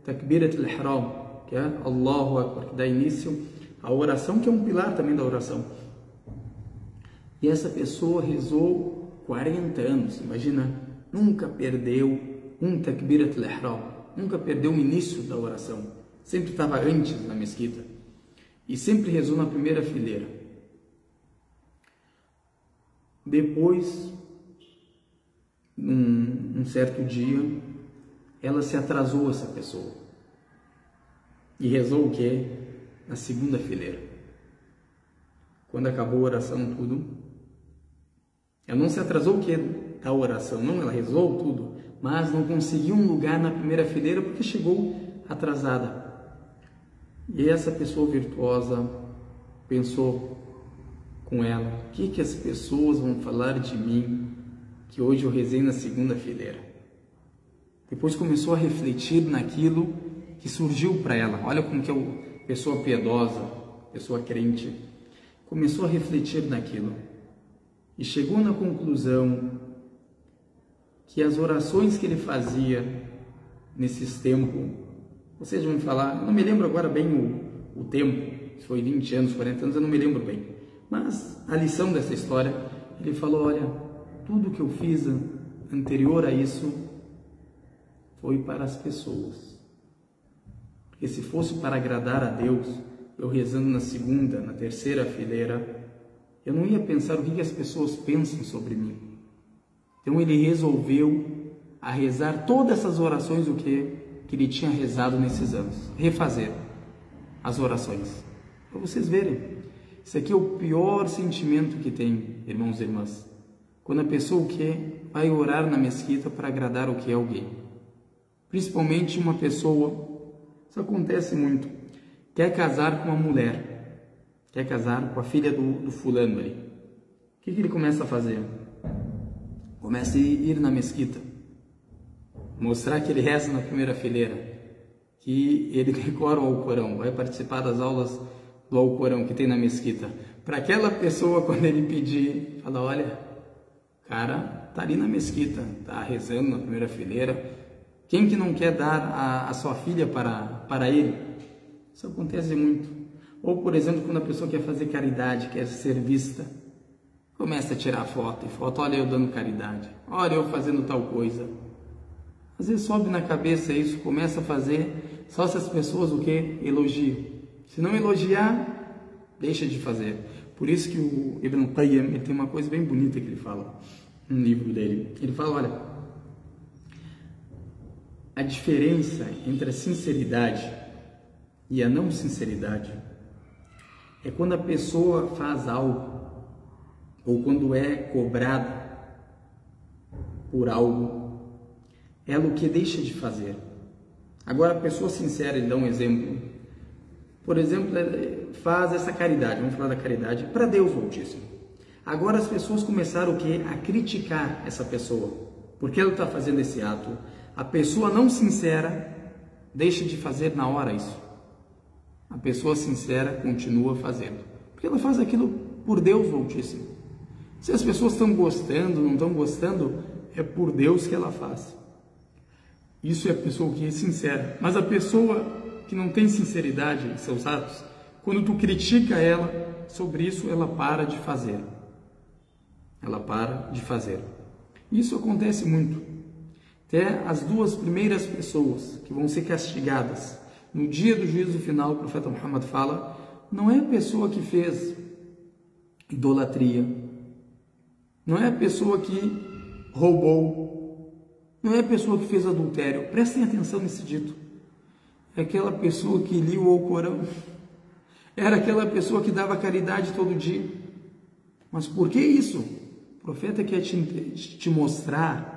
Takbirat al-Ihram, que é Allahu Akbar, que dá início à oração, que é um pilar também da oração. E essa pessoa rezou 40 anos, imagina, nunca perdeu um Takbirat al-Ihram, nunca perdeu o início da oração, sempre estava antes na mesquita, e sempre rezou na primeira fileira. Depois, num certo dia, ela se atrasou, essa pessoa, e rezou o quê? Na segunda fileira. Quando acabou a oração, tudo, ela não se atrasou o quê? Da oração, não, ela rezou tudo, mas não conseguiu um lugar na primeira fileira porque chegou atrasada. E essa pessoa virtuosa pensou com ela, o que as pessoas vão falar de mim, que hoje eu rezei na segunda fileira? Depois começou a refletir naquilo que surgiu para ela. Olha como que é a pessoa piedosa, pessoa crente. Começou a refletir naquilo. E chegou na conclusão que as orações que ele fazia nesses tempos, vocês vão falar, não me lembro agora bem o tempo, se foi 20 anos, 40 anos, eu não me lembro bem. Mas a lição dessa história, ele falou, olha, tudo que eu fiz anterior a isso foi para as pessoas. Porque se fosse para agradar a Deus, eu rezando na segunda, na terceira fileira, eu não ia pensar o que as pessoas pensam sobre mim. Então ele resolveu a rezar todas essas orações, o que ele tinha rezado nesses anos. Refazer as orações. Para vocês verem. Isso aqui é o pior sentimento que tem, irmãos e irmãs. Quando a pessoa vai orar na mesquita para agradar o que é alguém. Principalmente uma pessoa, isso acontece muito, quer casar com uma mulher, quer casar com a filha do fulano ali. O que ele começa a fazer? Começa a ir na mesquita, mostrar que ele reza na primeira fileira, que ele decora o Alcorão, vai participar das aulas do Alcorão que tem na mesquita. Para aquela pessoa, quando ele pedir, fala, olha, o cara tá ali na mesquita, tá rezando na primeira fileira, quem que não quer dar a sua filha para ele? Isso acontece muito. Ou, por exemplo, quando a pessoa quer fazer caridade, quer ser vista, começa a tirar foto, olha eu dando caridade, olha eu fazendo tal coisa. Às vezes sobe na cabeça isso, começa a fazer, só se as pessoas elogiam. Se não elogiar, deixa de fazer. Por isso que o Ibn Qayyim, ele tem uma coisa bem bonita que ele fala no livro dele. Ele fala, olha, a diferença entre a sinceridade e a não sinceridade é quando a pessoa faz algo ou quando é cobrada por algo, ela o que deixa de fazer. Agora, a pessoa sincera, ele dá um exemplo. Por exemplo, faz essa caridade, vamos falar da caridade, para Deus o Altíssimo. Agora as pessoas começaram a criticar essa pessoa, porque ela está fazendo esse ato. A pessoa não sincera deixa de fazer na hora isso. A pessoa sincera continua fazendo, porque ela faz aquilo por Deus o Altíssimo. Se as pessoas estão gostando, não estão gostando, é por Deus que ela faz. Isso é a pessoa que é sincera. Mas a pessoa que não tem sinceridade em seus atos, quando tu critica ela sobre isso, ela para de fazer. Ela para de fazer. Isso acontece muito. Até as duas primeiras pessoas que vão ser castigadas no dia do juízo final, o profeta Muhammad fala, não é a pessoa que fez idolatria, não é a pessoa que roubou, não é a pessoa que fez adultério. Prestem atenção nesse dito. É aquela pessoa que lia o Alcorão, era aquela pessoa que dava caridade todo dia. Mas por que isso? O profeta quer te mostrar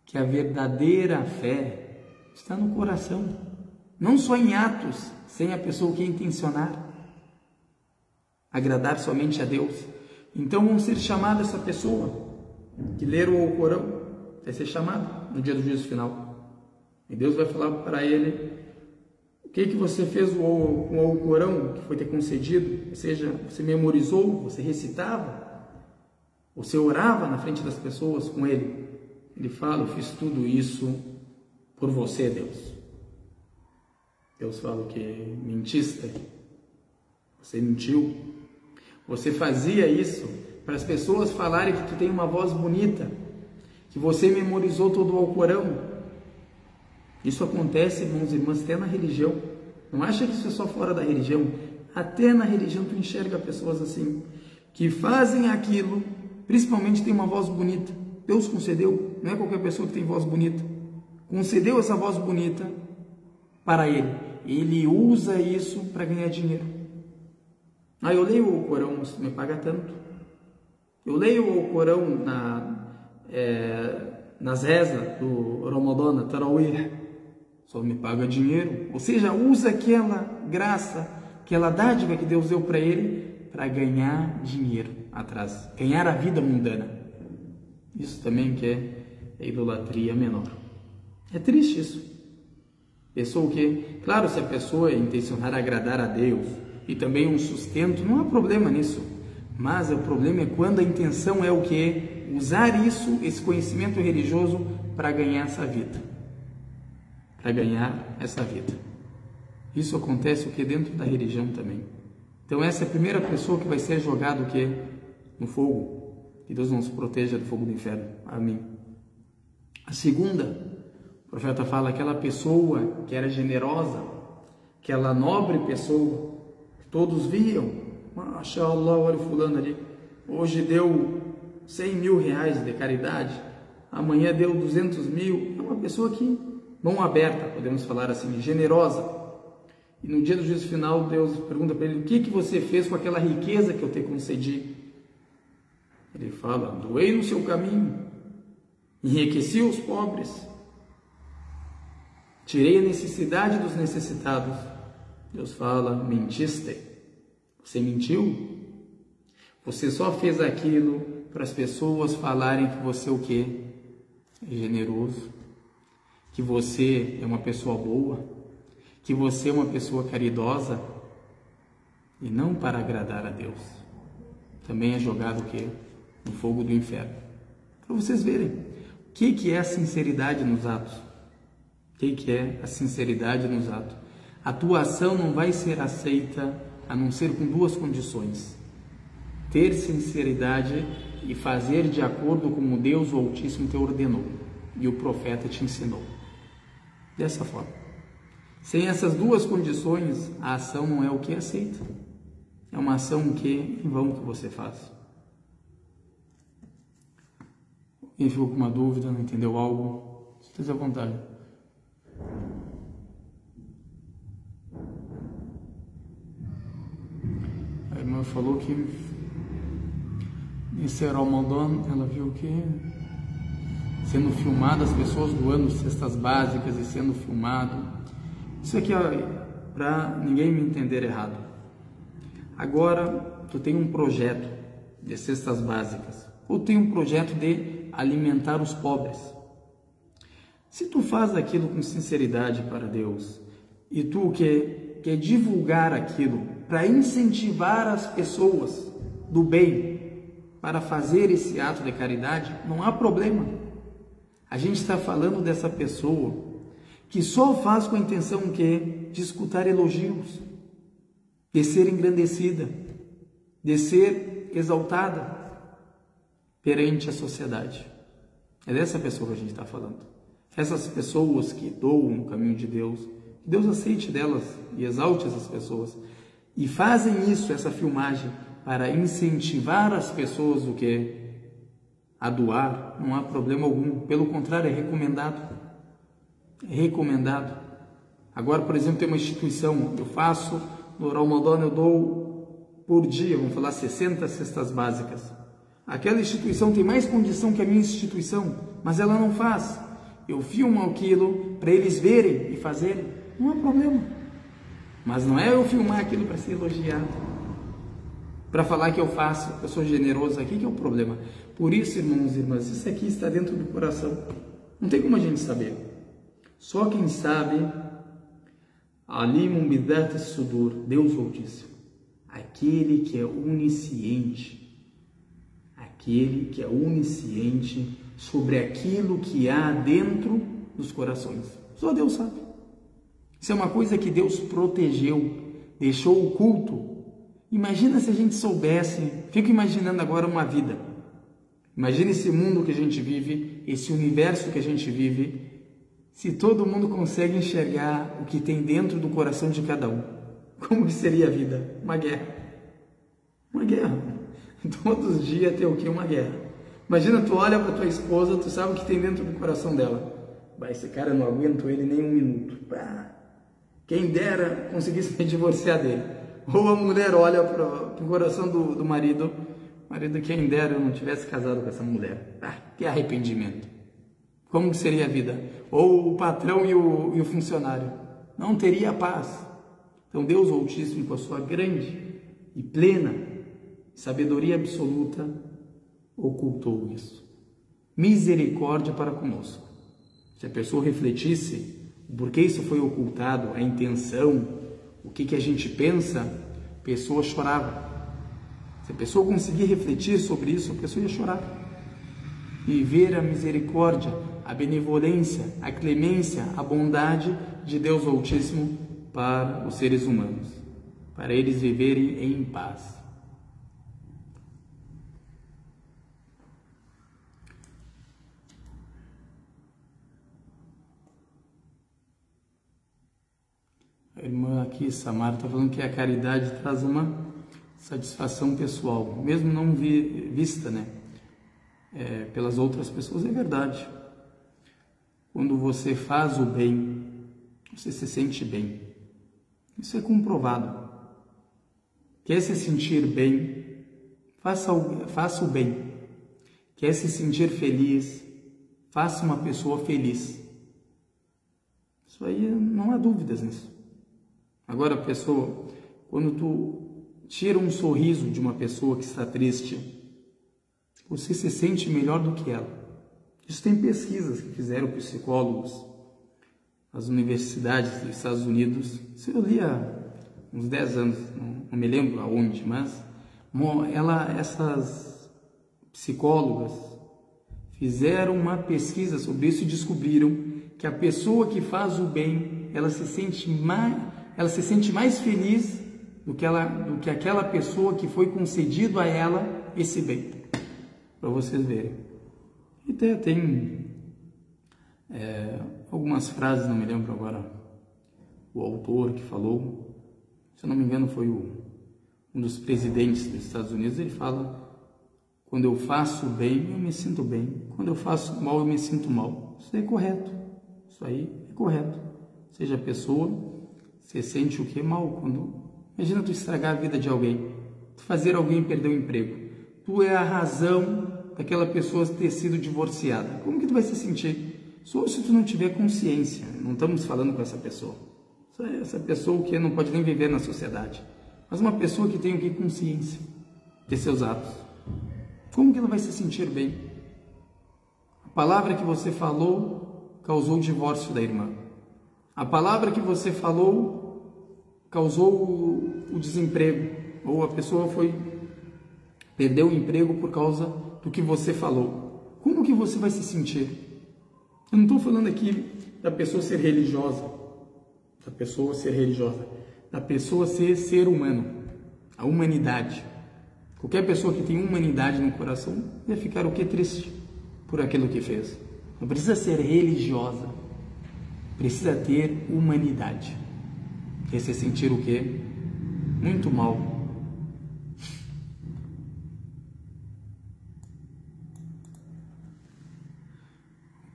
que a verdadeira fé está no coração, não só em atos, sem a pessoa que intencionar agradar somente a Deus. Então vão ser chamadas essa pessoa que ler o Alcorão, vai ser chamado no dia do juízo final. E Deus vai falar para ele, o que você fez com o Alcorão que foi ter concedido? Ou seja, você memorizou, você recitava, você orava na frente das pessoas com ele. Ele fala, eu fiz tudo isso por você, Deus. Deus fala que mentiste, você mentiu. Você fazia isso para as pessoas falarem que tu tem uma voz bonita, que você memorizou todo o Alcorão. Isso acontece, irmãos e irmãs, até na religião. Não acha que isso é só fora da religião? Até na religião tu enxerga pessoas assim, que fazem aquilo, principalmente tem uma voz bonita. Deus concedeu, não é qualquer pessoa que tem voz bonita. Concedeu essa voz bonita para ele. Ele usa isso para ganhar dinheiro. Eu leio o Alcorão, isso me paga tanto. Eu leio o Alcorão nas rezas do Ramadã, Tarawih, só me paga dinheiro. Ou seja, usa aquela graça, aquela dádiva que Deus deu para ele para ganhar dinheiro atrás, ganhar a vida mundana. Isso também que é idolatria menor. É triste isso. Pessoa claro, se a pessoa intencionar agradar a Deus e também um sustento, não há problema nisso. Mas o problema é quando a intenção é usar isso, esse conhecimento religioso, para ganhar essa vida. Para ganhar essa vida. Isso acontece dentro da religião também. Então essa é a primeira pessoa que vai ser jogada no fogo. Que Deus nos proteja do fogo do inferno. Amém. A segunda, o profeta fala, aquela pessoa que era generosa, aquela nobre pessoa, Todos viam, mashallah, olha o fulano ali, hoje deu 100 mil reais de caridade, amanhã deu 200 mil, é uma pessoa que, mão aberta, podemos falar assim, generosa. E no dia do juízo final, Deus pergunta para ele, o que você fez com aquela riqueza que eu te concedi? Ele fala, doei no seu caminho, enriqueci os pobres, tirei a necessidade dos necessitados. Deus fala, mentiste, você mentiu? Você só fez aquilo para as pessoas falarem que você o quê? É generoso, que você é uma pessoa boa, que você é uma pessoa caridosa, e não para agradar a Deus. Também é jogado o quê? No fogo do inferno. Para vocês verem, o que é a sinceridade nos atos? O que é a sinceridade nos atos? A tua ação não vai ser aceita a não ser com duas condições: ter sinceridade e fazer de acordo com o Deus o Altíssimo te ordenou e o profeta te ensinou. Dessa forma. Sem essas duas condições, a ação não é o que é aceita. É uma ação que em vão que você faz. Quem ficou com uma dúvida, não entendeu algo, esteja à vontade. A irmã falou que nesse Ramadan ela viu que sendo filmado, as pessoas doando cestas básicas e sendo filmado. Isso aqui é para ninguém me entender errado. Agora tu tem um projeto de cestas básicas, ou tem um projeto de alimentar os pobres. Se tu faz aquilo com sinceridade para Deus e tu quer divulgar aquilo para incentivar as pessoas do bem para fazer esse ato de caridade, não há problema. A gente está falando dessa pessoa que só faz com a intenção de escutar elogios, de ser engrandecida, de ser exaltada perante a sociedade. É dessa pessoa que a gente está falando. Essas pessoas que doam no caminho de Deus, que Deus aceite delas e exalte essas pessoas. E fazem isso, essa filmagem, para incentivar as pessoas o que? A doar, não há problema algum. Pelo contrário, é recomendado. É recomendado. Agora, por exemplo, tem uma instituição, eu faço, no Ramadan eu dou por dia, vamos falar 60 cestas básicas. Aquela instituição tem mais condição que a minha instituição, mas ela não faz. Eu filmo aquilo para eles verem e fazerem, não há problema. Mas não é eu filmar aquilo para ser elogiado, para falar que eu faço, eu sou generoso aqui, que é o problema. Por isso, irmãos e irmãs, isso aqui está dentro do coração. Não tem como a gente saber. Só quem sabe, Alimun bidat sudur, Deus Altíssimo, aquele que é onisciente, sobre aquilo que há dentro dos corações. Só Deus sabe. Isso é uma coisa que Deus protegeu, deixou oculto. Imagina se a gente soubesse, fico imaginando agora uma vida. Imagina esse mundo que a gente vive, esse universo que a gente vive, se todo mundo consegue enxergar o que tem dentro do coração de cada um. Como que seria a vida? Uma guerra. Uma guerra. Todos os dias tem o que? Uma guerra. Imagina, tu olha para tua esposa, tu sabe o que tem dentro do coração dela. Bah, esse cara, eu não aguento ele nem um minuto. Bah, quem dera conseguisse me divorciar dele. Ou a mulher olha para o coração do marido, quem dera eu não tivesse casado com essa mulher. Ah, que arrependimento. Como que seria a vida? Ou o patrão e o funcionário. Não teria paz. Então Deus Altíssimo, com a sua grande e plena sabedoria absoluta, ocultou isso. Misericórdia para conosco. Se a pessoa refletisse o porquê isso foi ocultado, a intenção, o que a gente pensa, a pessoa chorava. Se a pessoa conseguir refletir sobre isso, a pessoa ia chorar. E ver a misericórdia, a benevolência, a clemência, a bondade de Deus Altíssimo para os seres humanos, para eles viverem em paz. A irmã aqui, Samara, está falando que a caridade traz uma satisfação pessoal, mesmo não vista, né, pelas outras pessoas. É verdade. Quando você faz o bem, você se sente bem. Isso é comprovado. Quer se sentir bem, faça o bem. Quer se sentir feliz, faça uma pessoa feliz. Isso aí não há dúvidas nisso. Agora, a pessoa, quando tu tira um sorriso de uma pessoa que está triste, você se sente melhor do que ela. Isso tem pesquisas que fizeram psicólogos nas universidades dos Estados Unidos. Isso eu li há uns 10 anos, não me lembro aonde, mas essas psicólogas fizeram uma pesquisa sobre isso e descobriram que a pessoa que faz o bem, ela se sente mais feliz do que aquela pessoa que foi concedido a ela esse bem. Para vocês verem. E até tem algumas frases, não me lembro agora o autor que falou, se eu não me engano foi um dos presidentes dos Estados Unidos. Ele fala: quando eu faço bem, eu me sinto bem. Quando eu faço mal, eu me sinto mal. Isso aí é correto. Isso aí é correto. Seja a pessoa, você sente o que? Mal. Imagina tu estragar a vida de alguém, tu fazer alguém perder o emprego. Tu é a razão daquela pessoa ter sido divorciada. Como que tu vai se sentir? Só se tu não tiver consciência. Não estamos falando com essa pessoa. Essa pessoa que não pode nem viver na sociedade. Mas uma pessoa que tem o que? Consciência de seus atos. Como que ela vai se sentir bem? A palavra que você falou causou o divórcio da irmã. A palavra que você falou causou o desemprego. Ou a pessoa perdeu o emprego por causa do que você falou. Como que você vai se sentir? Eu não estou falando aqui da pessoa ser religiosa, da pessoa ser ser humano, a humanidade. Qualquer pessoa que tem humanidade no coração vai ficar o que? Triste por aquilo que fez. Não precisa ser religiosa, precisa ter humanidade. Quer se sentir o que? Muito mal.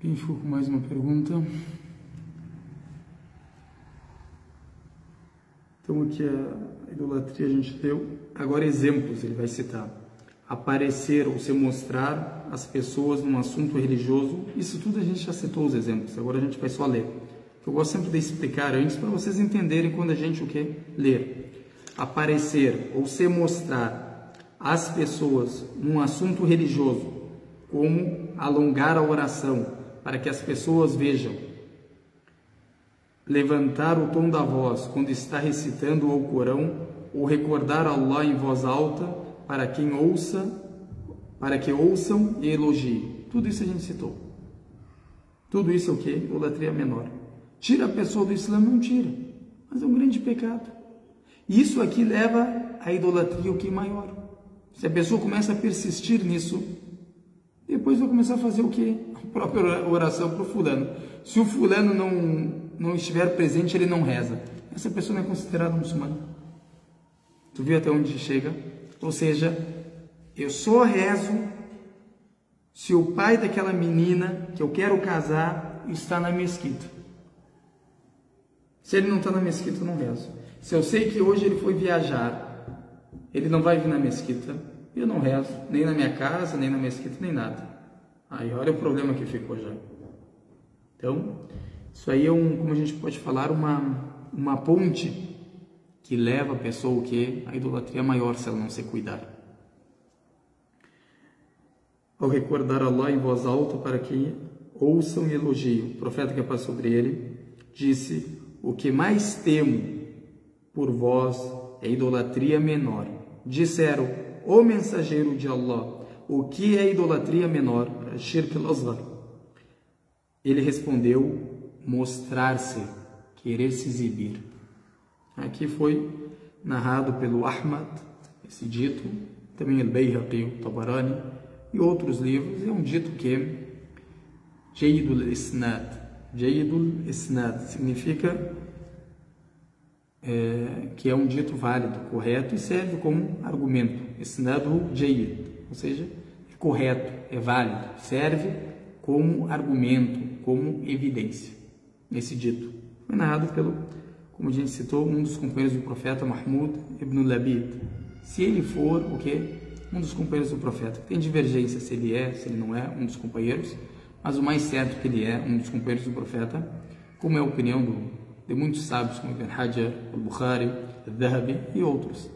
Quem ficou com mais uma pergunta? Então aqui a idolatria a gente deu. Agora exemplos ele vai citar. Aparecer ou se mostrar as pessoas num assunto religioso. Isso tudo a gente já citou os exemplos. Agora a gente vai só ler. Eu gosto sempre de explicar antes para vocês entenderem quando a gente o que? Ler. Aparecer ou se mostrar as pessoas num assunto religioso, como alongar a oração para que as pessoas vejam, levantar o tom da voz quando está recitando o Corão, ou recordar Allah em voz alta para que ouçam e elogiem. Tudo isso a gente citou. Tudo isso é o que? Idolatria menor. Tira a pessoa do Islã? Não tira, mas é um grande pecado. Isso aqui leva a idolatria o que? Maior. Se a pessoa começa a persistir nisso, depois vai começar a fazer o que? A própria oração para o fulano. Se o fulano não estiver presente, ele não reza. Essa pessoa não é considerada muçulmana. Tu viu até onde chega? Ou seja, eu só rezo se o pai daquela menina que eu quero casar está na mesquita. Se ele não está na mesquita, eu não rezo. Se eu sei que hoje ele foi viajar, ele não vai vir na mesquita, eu não rezo, nem na minha casa, nem na mesquita, nem nada. Aí olha o problema que ficou já. Então, isso aí é como a gente pode falar, uma ponte que leva a pessoa o que? A idolatria maior, se ela não se cuidar. Ao recordar Allah em voz alta para que ouçam e elogiem, o profeta que passou sobre ele disse: o que mais temo por vós é idolatria menor. Disseram: ó mensageiro de Allah, o que é idolatria menor? Shirk al-Asghar. Ele respondeu: mostrar-se, querer se exibir. Aqui foi narrado pelo Ahmad, esse dito, também al-Bayhaqi, o Tabarani e outros livros. É um dito que Jayyidul Isnad. Jayyidul Isnad significa que é um dito válido, correto, e serve como argumento. Isnadu jayyid, ou seja, é correto, é válido, serve como argumento, como evidência. Esse dito foi narrado pelo, como a gente citou, um dos companheiros do profeta, Mahmud ibn Labid. Se ele for o quê? Um dos companheiros do profeta. Tem divergência se ele é, se ele não é um dos companheiros, mas o mais certo é que ele é um dos companheiros do profeta, como é a opinião de muitos sábios, como Ibn Hajar, al-Bukhari, al-Dhahabi e outros.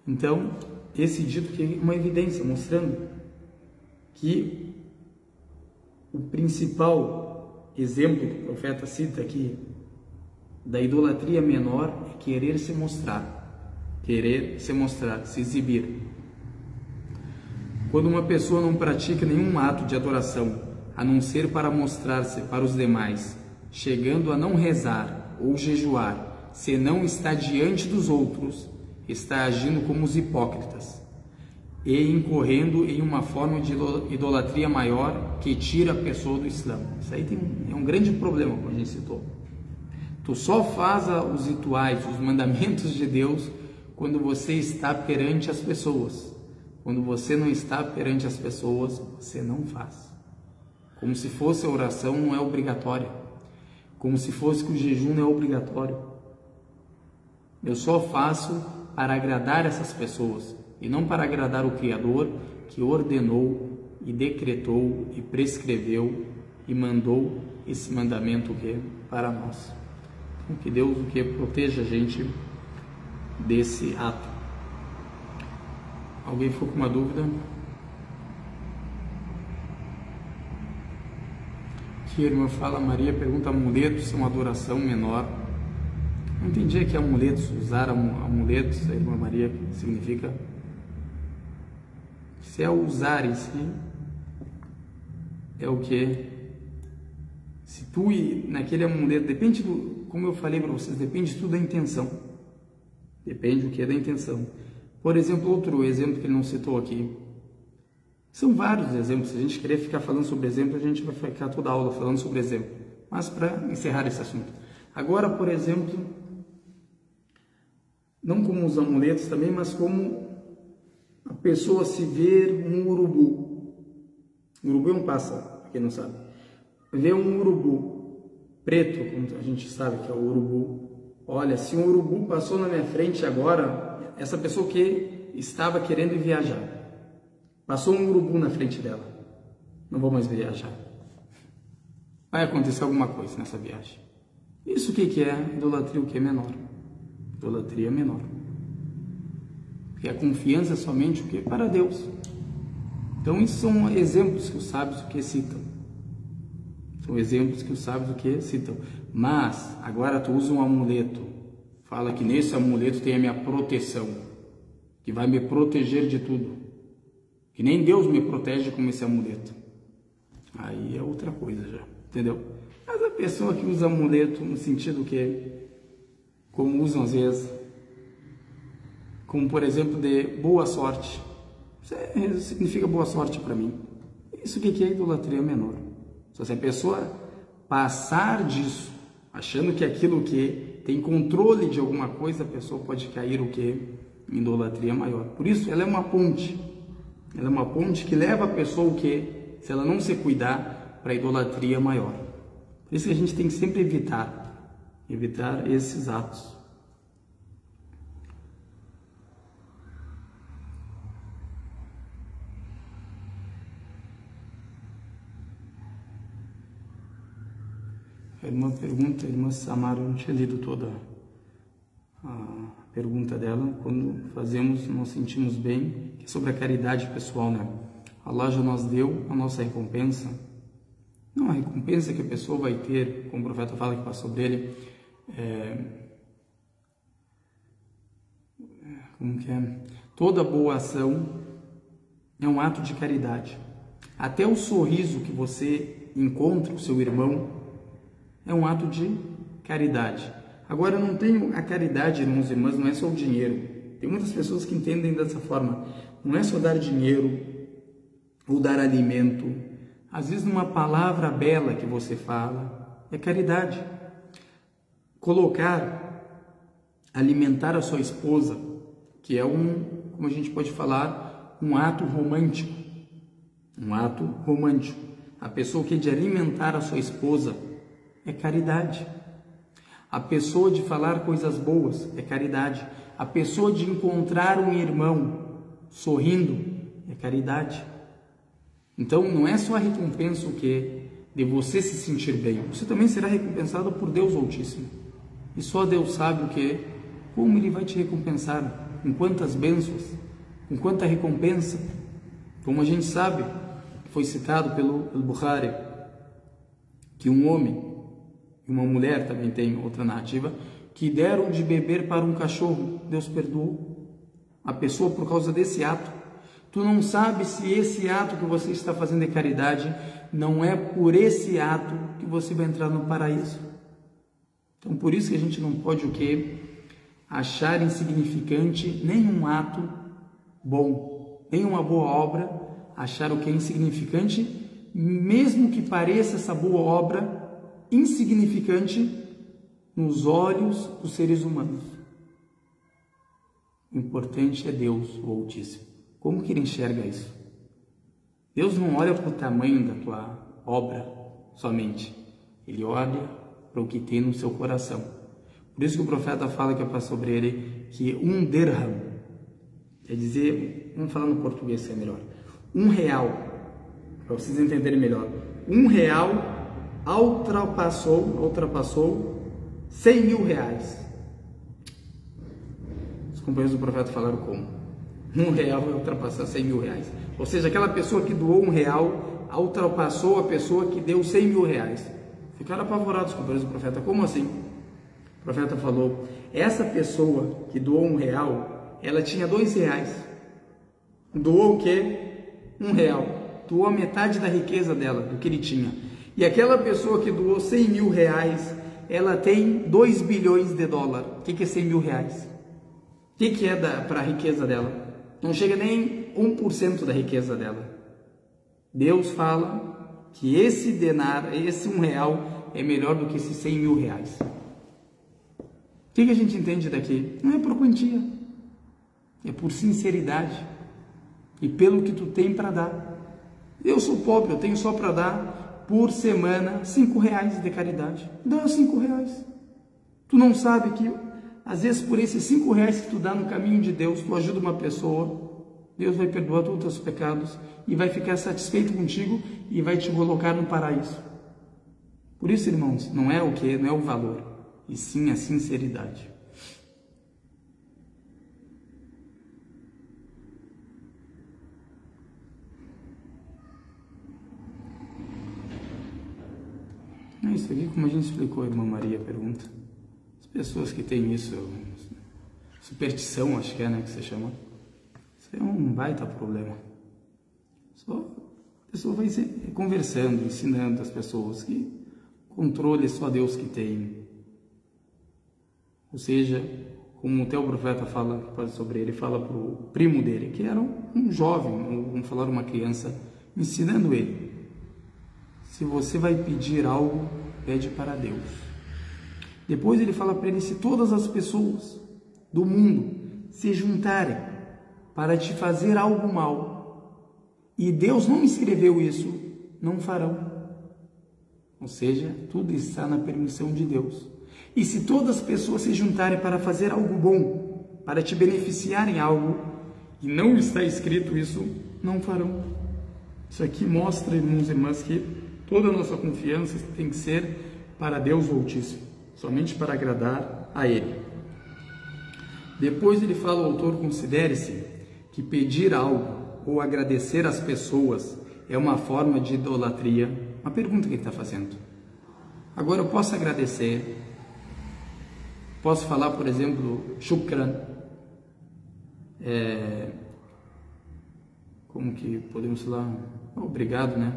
Então, esse dito que é uma evidência, mostrando que o principal exemplo que o profeta cita aqui da idolatria menor é querer se mostrar, se exibir. Quando uma pessoa não pratica nenhum ato de adoração, a não ser para mostrar-se para os demais, chegando a não rezar ou jejuar, se não está diante dos outros, está agindo como os hipócritas e incorrendo em uma forma de idolatria maior que tira a pessoa do Islã. Isso aí é um grande problema, como a gente citou. Tu só faz os rituais, os mandamentos de Deus quando você está perante as pessoas. Quando você não está perante as pessoas, você não faz. Como se fosse a oração não é obrigatória. Como se fosse que o jejum não é obrigatório. Eu só faço para agradar essas pessoas e não para agradar o Criador que ordenou e decretou e prescreveu e mandou esse mandamento para nós. Então, que Deus proteja a gente desse ato. Alguém ficou com uma dúvida? Que a irmã fala, Maria pergunta, amuletos são adoração menor? Não entendi que amuletos, usar amuletos, a irmã Maria significa, se é usar em si, é o que? Se tu naquele amuleto, depende como eu falei para vocês, depende tudo da intenção. Depende o que é da intenção. Por exemplo, outro exemplo que ele não citou aqui. São vários exemplos. Se a gente querer ficar falando sobre exemplo, a gente vai ficar toda a aula falando sobre exemplo. Mas para encerrar esse assunto. Agora, por exemplo, não como os amuletos também, mas como a pessoa se ver um urubu. O urubu é um pássaro, para quem não sabe. Ver um urubu preto, como a gente sabe que é o urubu. Olha, se um urubu passou na minha frente agora, essa pessoa que estava querendo viajar, passou um urubu na frente dela, não vou mais viajar. Vai acontecer alguma coisa nessa viagem. Isso o que é? Idolatria o que é menor? Idolatria menor. Porque a confiança é somente o que? Para Deus. Então isso são exemplos que os sábios o que citam. São exemplos que os sábios o que citam. Mas, agora tu usa um amuleto. Fala que nesse amuleto tem a minha proteção. Que vai me proteger de tudo. Que nem Deus me protege como esse amuleto. Aí é outra coisa já. Entendeu? Mas a pessoa que usa amuleto no sentido que, como usam às vezes, como por exemplo de boa sorte. Isso significa boa sorte para mim. Isso que é idolatria menor. Só se a pessoa passar disso, achando que aquilo que tem controle de alguma coisa, a pessoa pode cair o que? Em idolatria maior. Por isso, ela é uma ponte. Ela é uma ponte que leva a pessoa o que? Se ela não se cuidar, para a idolatria maior. Por isso que a gente tem que sempre evitar esses atos. A irmã pergunta, a irmã Samara, eu não tinha lido toda a pergunta dela. Quando fazemos, nós sentimos bem, que é sobre a caridade pessoal, né? Allah já nos deu a nossa recompensa. Não a recompensa que a pessoa vai ter, como o profeta fala que passou dele, como que é? Toda boa ação é um ato de caridade. Até o sorriso que você encontra o seu irmão é um ato de caridade. Agora, eu não tenho a caridade, irmãos e irmãs, não é só o dinheiro. Tem muitas pessoas que entendem dessa forma. Não é só dar dinheiro ou dar alimento. Às vezes, uma palavra bela que você fala é caridade. Colocar alimentar a sua esposa, que é como a gente pode falar, um ato romântico. Um ato romântico. A pessoa que de alimentar a sua esposa é caridade. A pessoa de falar coisas boas é caridade. A pessoa de encontrar um irmão sorrindo é caridade. Então não é só a recompensa o quê? De você se sentir bem. Você também será recompensado por Deus Altíssimo. E só Deus sabe o quê? Como Ele vai te recompensar, com quantas bênçãos, com quanta recompensa. Como a gente sabe, foi citado pelo Bukhari, que um homem e uma mulher, também tem outra narrativa, que deram de beber para um cachorro. Deus perdoou a pessoa por causa desse ato. Tu não sabe se esse ato que você está fazendo de caridade, não é por esse ato que você vai entrar no paraíso. Então por isso que a gente não pode o quê? Achar insignificante nenhum ato bom, nenhuma boa obra, achar o que é insignificante, mesmo que pareça essa boa obra insignificante nos olhos dos seres humanos. O importante é Deus, o Altíssimo. Como que Ele enxerga isso? Deus não olha para o tamanho da tua obra somente. Ele olha para o que tem no seu coração. Por isso que o profeta fala que é sobre ele que um dirham, quer dizer, vamos falar no português se é melhor, R$1, para vocês entenderem melhor, R$1 ultrapassou 100 mil reais. Os companheiros do profeta falaram como? R$1 vai ultrapassar 100 mil reais. Ou seja, aquela pessoa que doou R$1 ultrapassou a pessoa que deu 100 mil reais. Ficaram apavorados os companheiros do profeta. Como assim? O profeta falou, essa pessoa que doou R$1, ela tinha R$2. Doou o quê? R$1. Doou a metade da riqueza dela, do que ele tinha. E aquela pessoa que doou 100 mil reais, ela tem 2 bilhões de dólares. O que é 100 mil reais? O que é para a riqueza dela? Não chega nem 1% da riqueza dela. Deus fala que esse denar, esse R$1 é melhor do que esses 100 mil reais. O que a gente entende daqui? Não é por quantia, é por sinceridade e pelo que tu tem para dar. Eu sou pobre, eu tenho só para dar por semana R$5 de caridade. Dá R$5. Tu não sabe que às vezes por esses R$5 que tu dá no caminho de Deus, tu ajuda uma pessoa, Deus vai perdoar todos os teus pecados e vai ficar satisfeito contigo e vai te colocar no paraíso. Por isso, irmãos, não é o que, não é o valor, e sim a sinceridade. É isso aqui, como a gente explicou, a irmã Maria pergunta. As pessoas que têm isso, superstição, acho que é, né, que você chama, isso é um baita problema. Só a pessoa vai se conversando, ensinando as pessoas que controle só Deus que tem. Ou seja, como até o profeta fala sobre ele, fala para o primo dele, que era um jovem, vamos falar uma criança, ensinando ele. Se você vai pedir algo, pede para Deus. Depois ele fala para ele, se todas as pessoas do mundo se juntarem para te fazer algo mal, e Deus não escreveu isso, não farão. Ou seja, tudo está na permissão de Deus. E se todas as pessoas se juntarem para fazer algo bom, para te beneficiar em algo, e não está escrito isso, não farão. Isso aqui mostra, irmãos e irmãs, que toda a nossa confiança tem que ser para Deus Altíssimo, somente para agradar a Ele. Depois ele fala, o autor, considere-se que pedir algo ou agradecer às pessoas é uma forma de idolatria. Uma pergunta que ele está fazendo. Agora eu posso agradecer, posso falar, por exemplo, shukran, como que podemos falar, obrigado, né,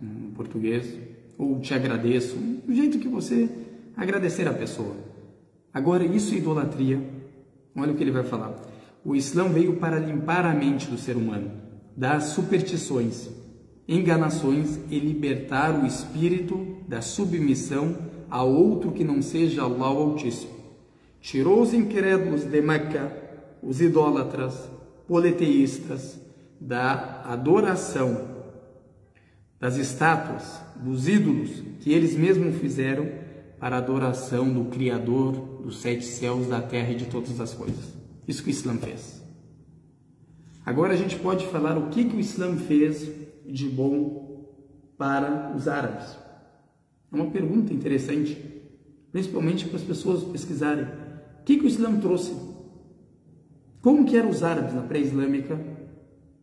em português, ou te agradeço, do jeito que você agradecer a pessoa. Agora isso é idolatria. Olha o que ele vai falar. O Islã veio para limpar a mente do ser humano das superstições, enganações e libertar o espírito da submissão a outro que não seja Allah Altíssimo. tirou os incrédulos de Meca, os idólatras, politeístas, da adoração das estátuas, dos ídolos que eles mesmos fizeram, para a adoração do Criador dos 7 céus, da terra e de todas as coisas. Isso que o Islã fez. Agora a gente pode falar o que o Islã fez de bom para os árabes. É uma pergunta interessante, principalmente para as pessoas pesquisarem. O que o Islã trouxe? Como que eram os árabes na pré-islâmica,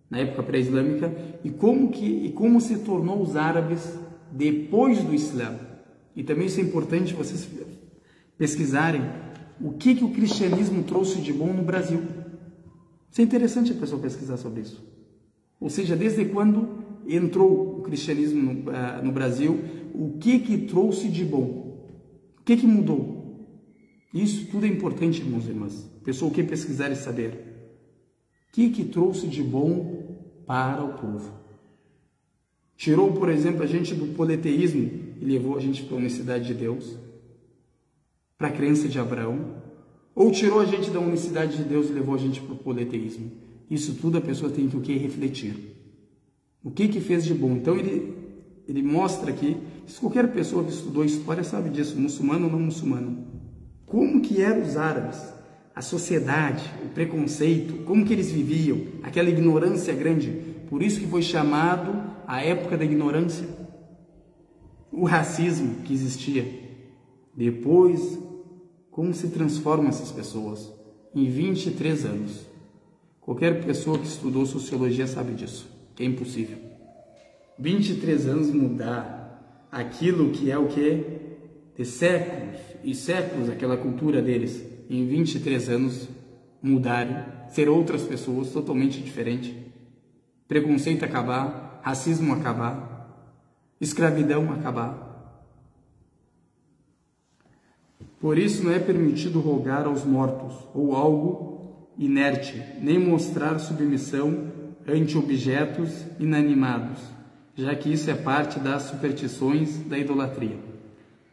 na época pré-islâmica, e como se tornou os árabes depois do Islã? E também isso é importante vocês pesquisarem o que o cristianismo trouxe de bom no Brasil. Isso é interessante a pessoa pesquisar sobre isso. Ou seja, desde quando entrou o cristianismo no Brasil, o que trouxe de bom? O que mudou? Isso tudo é importante, irmãos e irmãs. A pessoa que pesquisar e saber. O que trouxe de bom para o povo? Tirou, por exemplo, a gente do politeísmo e levou a gente para a unicidade de Deus, para a crença de Abraão, ou tirou a gente da unicidade de Deus e levou a gente para o politeísmo. Isso tudo a pessoa tem que refletir. O que fez de bom? Então ele mostra aqui, se qualquer pessoa que estudou história sabe disso, muçulmano ou não muçulmano, como que eram os árabes, a sociedade, o preconceito, como que eles viviam, aquela ignorância grande. Por isso que foi chamado a época da ignorância, o racismo que existia. Depois, como se transformam essas pessoas em 23 anos. Qualquer pessoa que estudou sociologia sabe disso, que é impossível. 23 anos mudar aquilo que é o quê? De séculos e séculos, aquela cultura deles, em 23 anos mudarem, ser outras pessoas totalmente diferentes. Preconceito acabar, racismo acabar, escravidão acabar. Por isso não é permitido rogar aos mortos ou algo inerte, nem mostrar submissão ante objetos inanimados, já que isso é parte das superstições da idolatria.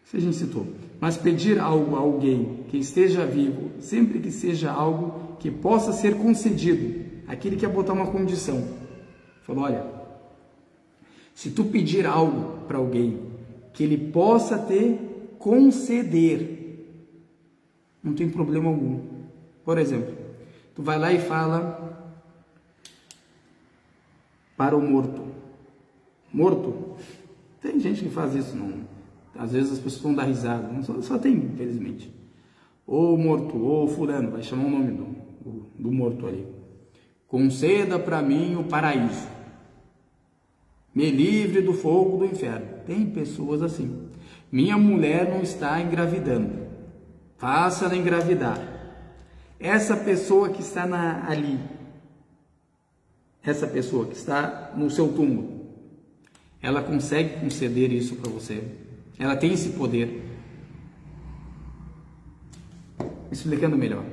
Isso a gente citou. Mas pedir algo a alguém que esteja vivo, sempre que seja algo que possa ser concedido, aquele que quer botar uma condição. Falou, olha, se tu pedir algo para alguém que ele possa te conceder, não tem problema algum. Por exemplo, tu vai lá e fala para o morto. Morto? Tem gente que faz isso, não. Às vezes as pessoas vão dar risada. Só tem, infelizmente. Ô morto, ô fulano, vai chamar o nome do morto ali. Conceda para mim o paraíso. Me livre do fogo do inferno. Tem pessoas assim. Minha mulher não está engravidando. Faça-la engravidar. Essa pessoa que está ali, essa pessoa que está no seu túmulo, ela consegue conceder isso para você? Ela tem esse poder? Explicando melhor.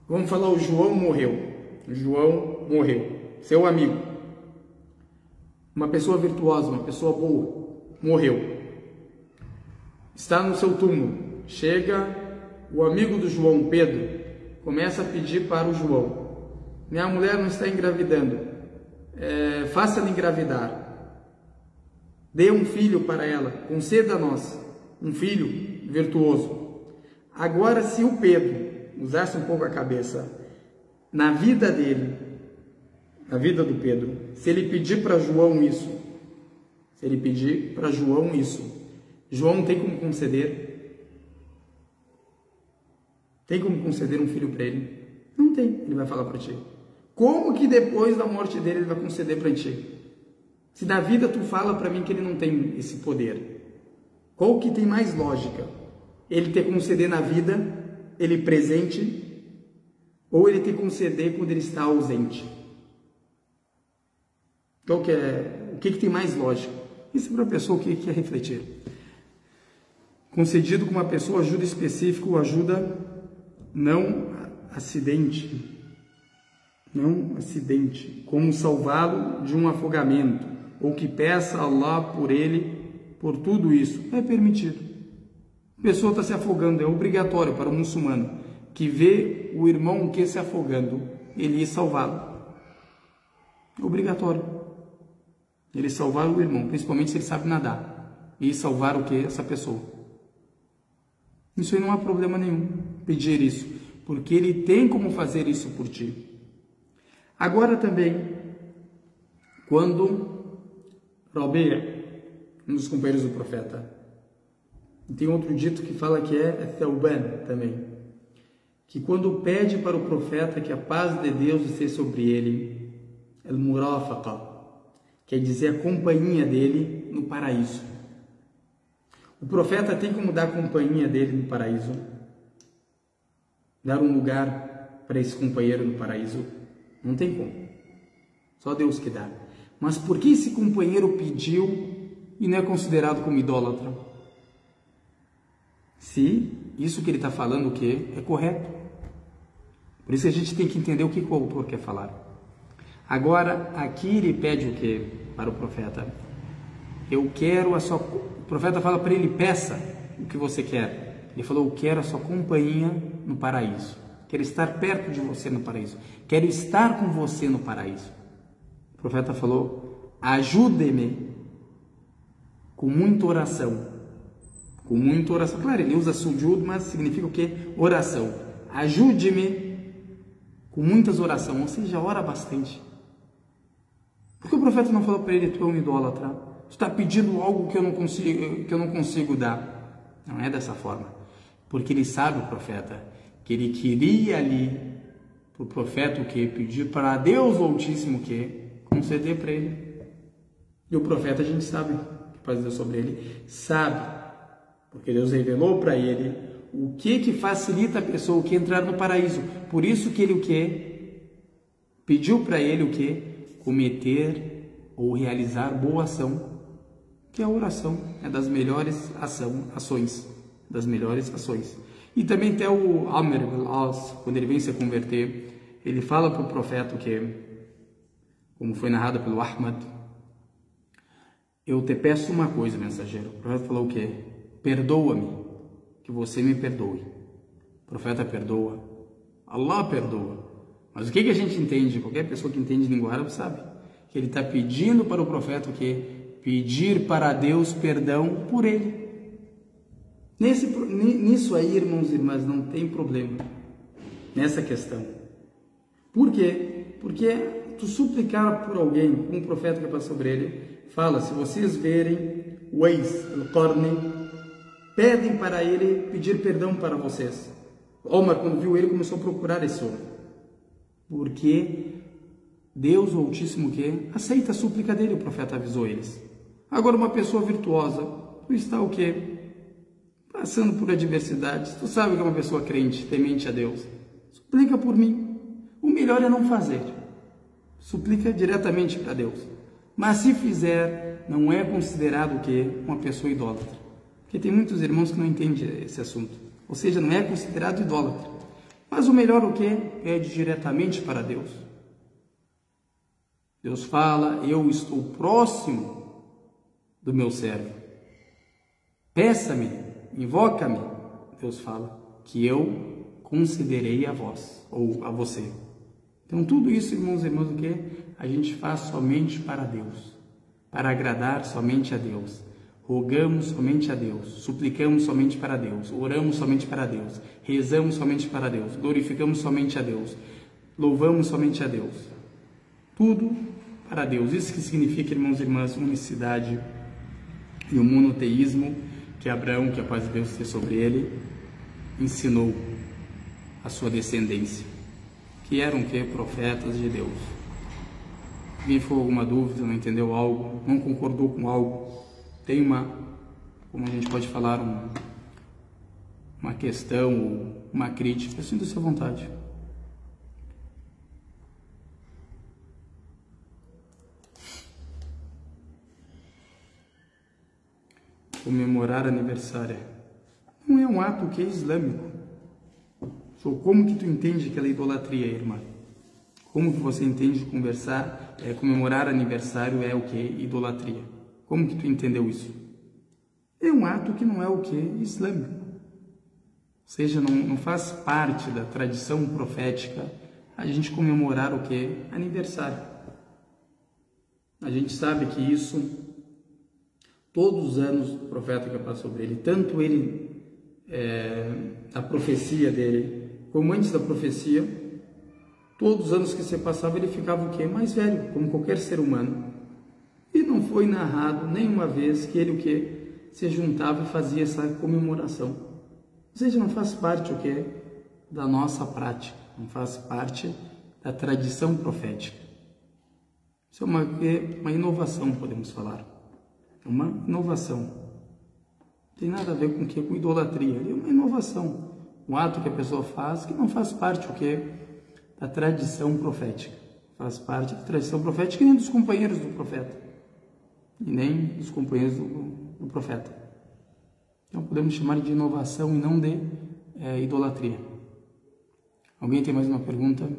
Vamos falar, o João morreu. O João morreu. Seu amigo. Uma pessoa virtuosa, uma pessoa boa, morreu. Está no seu túmulo. Chega o amigo do João, Pedro, começa a pedir para o João: minha mulher não está engravidando, faça-lhe engravidar, dê um filho para ela, conceda a nós um filho virtuoso. Agora, se o Pedro usasse um pouco a cabeça, na vida dele, na vida do Pedro, se ele pedir para João isso, João tem como conceder? Tem como conceder um filho para ele? Não tem, ele vai falar para ti. Como que depois da morte dele ele vai conceder para ti? Se na vida tu fala para mim que ele não tem esse poder, qual que tem mais lógica? Ele te conceder na vida, ele presente, ou ele te conceder quando ele está ausente? Qual que é, o que tem mais lógica? Isso é para a pessoa que quer refletir. Concedido com uma pessoa, ajuda específica ou ajuda não acidente, como salvá-lo de um afogamento, ou que peça a Allah por ele, por tudo isso, é permitido. A pessoa está se afogando, é obrigatório para o muçulmano que vê o irmão que se afogando, ele ir salvá-lo. É obrigatório. Ele salvar o irmão, principalmente se ele sabe nadar. E salvar o que? Essa pessoa. Isso aí não há problema nenhum, pedir isso, porque ele tem como fazer isso por ti. Agora também, quando Rabi', um dos companheiros do profeta, tem outro dito que fala que é Thawban também, que quando pede para o profeta que a paz de Deus esteja sobre ele, al-murafaqa, quer dizer a companhia dele no paraíso. O profeta tem como dar a companhia dele no paraíso, dar um lugar para esse companheiro no paraíso? Não tem como. Só Deus que dá. Mas por que esse companheiro pediu e não é considerado como idólatra? Se isso que ele está falando o que é correto. Por isso a gente tem que entender o que o autor quer falar. Agora, aqui ele pede o que para o profeta? Eu quero a sua... O profeta fala para ele, peça o que você quer. Ele falou, eu quero a sua companhia no paraíso. Quero estar perto de você no paraíso. Quero estar com você no paraíso. O profeta falou, ajude-me com muita oração. Com muita oração. Claro, ele usa sujud, mas significa o quê? Oração. Ajude-me com muitas orações, ou seja, ora bastante. Por que o profeta não falou para ele, tu é um idólatra? Tu está pedindo algo que eu não consigo dar. Não é dessa forma. Porque ele sabe, o profeta, que ele queria ali, para o profeta o que? Pedir para Deus o Altíssimo o que? Conceder para ele. E o profeta, a gente sabe, que faz Deus sobre ele, sabe, porque Deus revelou para ele o que facilita a pessoa o que entrar no paraíso. Por isso que ele o que? Pediu para ele o que? Cometer ou realizar boa ação, que a oração é das melhores ações, das melhores ações. E também até o Amr al-As, quando ele vem se converter, ele fala para o profeta o que, como foi narrado pelo Ahmad, eu te peço uma coisa, mensageiro. O profeta falou o que? Perdoa-me, que você me perdoe. O profeta perdoa, Allah perdoa. Mas o que a gente entende? Qualquer pessoa que entende língua árabe sabe que ele está pedindo para o profeta o que? Pedir para Deus perdão por ele. Nisso aí, irmãos e irmãs, não tem problema nessa questão. Por quê? Porque tu suplicar por alguém, um profeta que passa sobre ele, fala, se vocês verem Uwais al-Qarni, pedem para ele pedir perdão para vocês. Omar, quando viu ele, começou a procurar esse homem. Porque Deus, o Altíssimo, que aceita a súplica dele, o profeta avisou eles. Agora, uma pessoa virtuosa, tu está o quê? Passando por adversidades. Tu sabe que é uma pessoa crente, temente a Deus. Suplica por mim. O melhor é não fazer. Suplica diretamente para Deus. Mas se fizer, não é considerado o quê? Uma pessoa idólatra. Porque tem muitos irmãos que não entendem esse assunto. Ou seja, não é considerado idólatra. Mas o melhor o quê? Pede diretamente para Deus. Deus fala, eu estou próximo do meu servo. Peça-me, invoca-me. Deus fala, que eu concederei a vós, ou a você. Então tudo isso, irmãos e irmãs, o que? A gente faz somente para Deus. Para agradar somente a Deus. Rogamos somente a Deus, suplicamos somente para Deus, oramos somente para Deus, rezamos somente para Deus, glorificamos somente a Deus, louvamos somente a Deus. Tudo para Deus. Isso que significa, irmãos e irmãs, unicidade e o monoteísmo que Abraão, que a paz de Deus esteja sobre ele, ensinou a sua descendência, que eram que? Profetas de Deus. Alguém ficou com alguma dúvida, não entendeu algo, não concordou com algo, tem como a gente pode falar, uma questão, uma crítica, sinta-se à vontade. Comemorar aniversário não é um ato que é islâmico. Como que tu entende aquela idolatria, irmã? Como que você entende comemorar aniversário é o que? Idolatria. Como que tu entendeu isso? É um ato que não é o que? Islâmico. seja, não faz parte da tradição profética a gente comemorar o quê? Aniversário. A gente sabe que isso, todos os anos o profeta que passou sobre ele, tanto ele, a profecia dele, como antes da profecia, todos os anos que se passava ele ficava o quê? Mais velho, como qualquer ser humano. E não foi narrado nenhuma vez que ele o quê? Se juntava e fazia essa comemoração. Ou seja, não faz parte o quê? Da nossa prática, não faz parte da tradição profética. Isso é uma inovação, podemos falar. É uma inovação. Não tem nada a ver com o quê? Com idolatria. É uma inovação. Um ato que a pessoa faz que não faz parte o quê? Da tradição profética. Faz parte da tradição profética e nem dos companheiros do profeta. E nem dos companheiros do profeta. Então podemos chamar de inovação e não de idolatria. Alguém tem mais uma pergunta?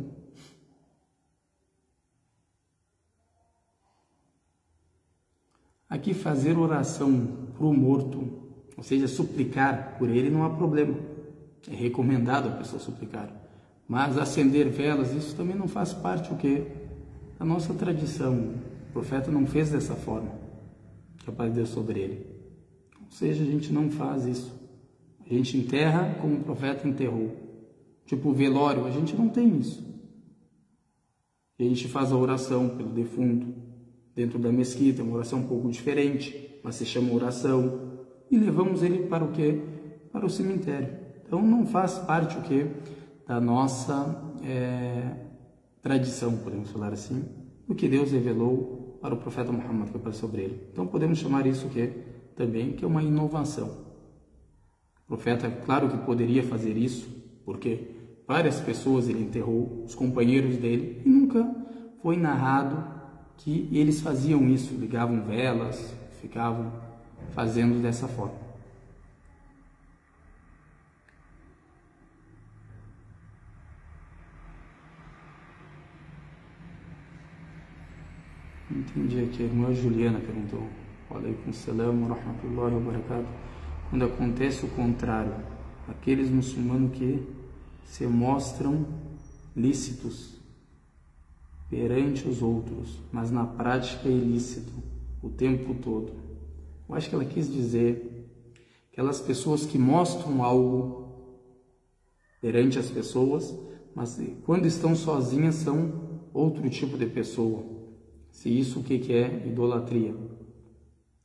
Aqui fazer oração para o morto, ou seja, suplicar por ele, não há problema. É recomendado a pessoa suplicar. Mas acender velas, isso também não faz parte o quê? Da nossa tradição. O profeta não fez dessa forma, que a paz de Deus sobre ele. Ou seja, a gente não faz isso. A gente enterra como o profeta enterrou. Tipo velório, a gente não tem isso. A gente faz a oração pelo defunto dentro da mesquita, uma oração um pouco diferente, mas se chama oração, e levamos ele para o quê? Para o cemitério. Então não faz parte o quê? Da nossa tradição, podemos falar assim, do que Deus revelou para o profeta Muhammad, que passou sobre ele. Então podemos chamar isso que também que é uma inovação. O profeta, claro que poderia fazer isso, porque várias pessoas ele enterrou, os companheiros dele, e nunca foi narrado que eles faziam isso, ligavam velas, ficavam fazendo dessa forma. Entendi aqui, a irmã Juliana perguntou: Alaikum salam wa rahmatullahi wa barakatuh. Quando acontece o contrário, aqueles muçulmanos que se mostram lícitos perante os outros, mas na prática é ilícito o tempo todo. Eu acho que ela quis dizer aquelas pessoas que mostram algo perante as pessoas, mas quando estão sozinhas são outro tipo de pessoa. Se isso o que é idolatria?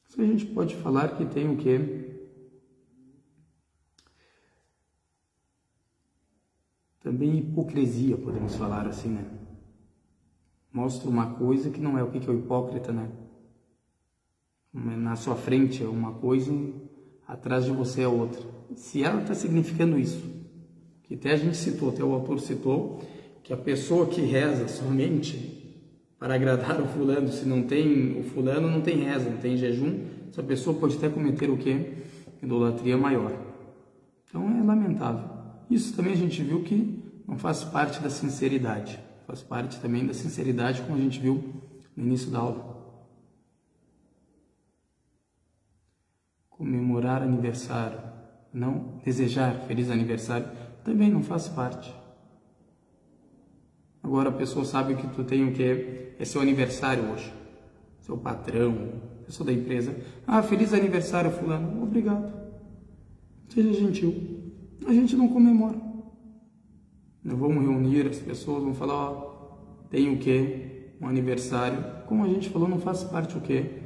Isso a gente pode falar que tem o que? Também hipocrisia, podemos falar assim, né? Mostra uma coisa que não é. O que é o hipócrita, né? Na sua frente é uma coisa, atrás de você é outra. Se ela está significando isso, que até a gente citou, até o autor citou, que a pessoa que reza somente para agradar o fulano, se não tem o fulano, não tem reza, não tem jejum, essa pessoa pode até cometer o quê? Idolatria maior. Então é lamentável. Isso também a gente viu que não faz parte da sinceridade. Faz parte também da sinceridade, como a gente viu no início da aula. Comemorar aniversário, não desejar feliz aniversário, também não faz parte. Agora a pessoa sabe que tu tem o que é seu aniversário hoje. Seu patrão, pessoa da empresa. Ah, feliz aniversário fulano. Obrigado. Seja gentil. A gente não comemora. Nós vamos reunir as pessoas, vamos falar, ó, tem o que? Um aniversário. Como a gente falou, não faz parte o que?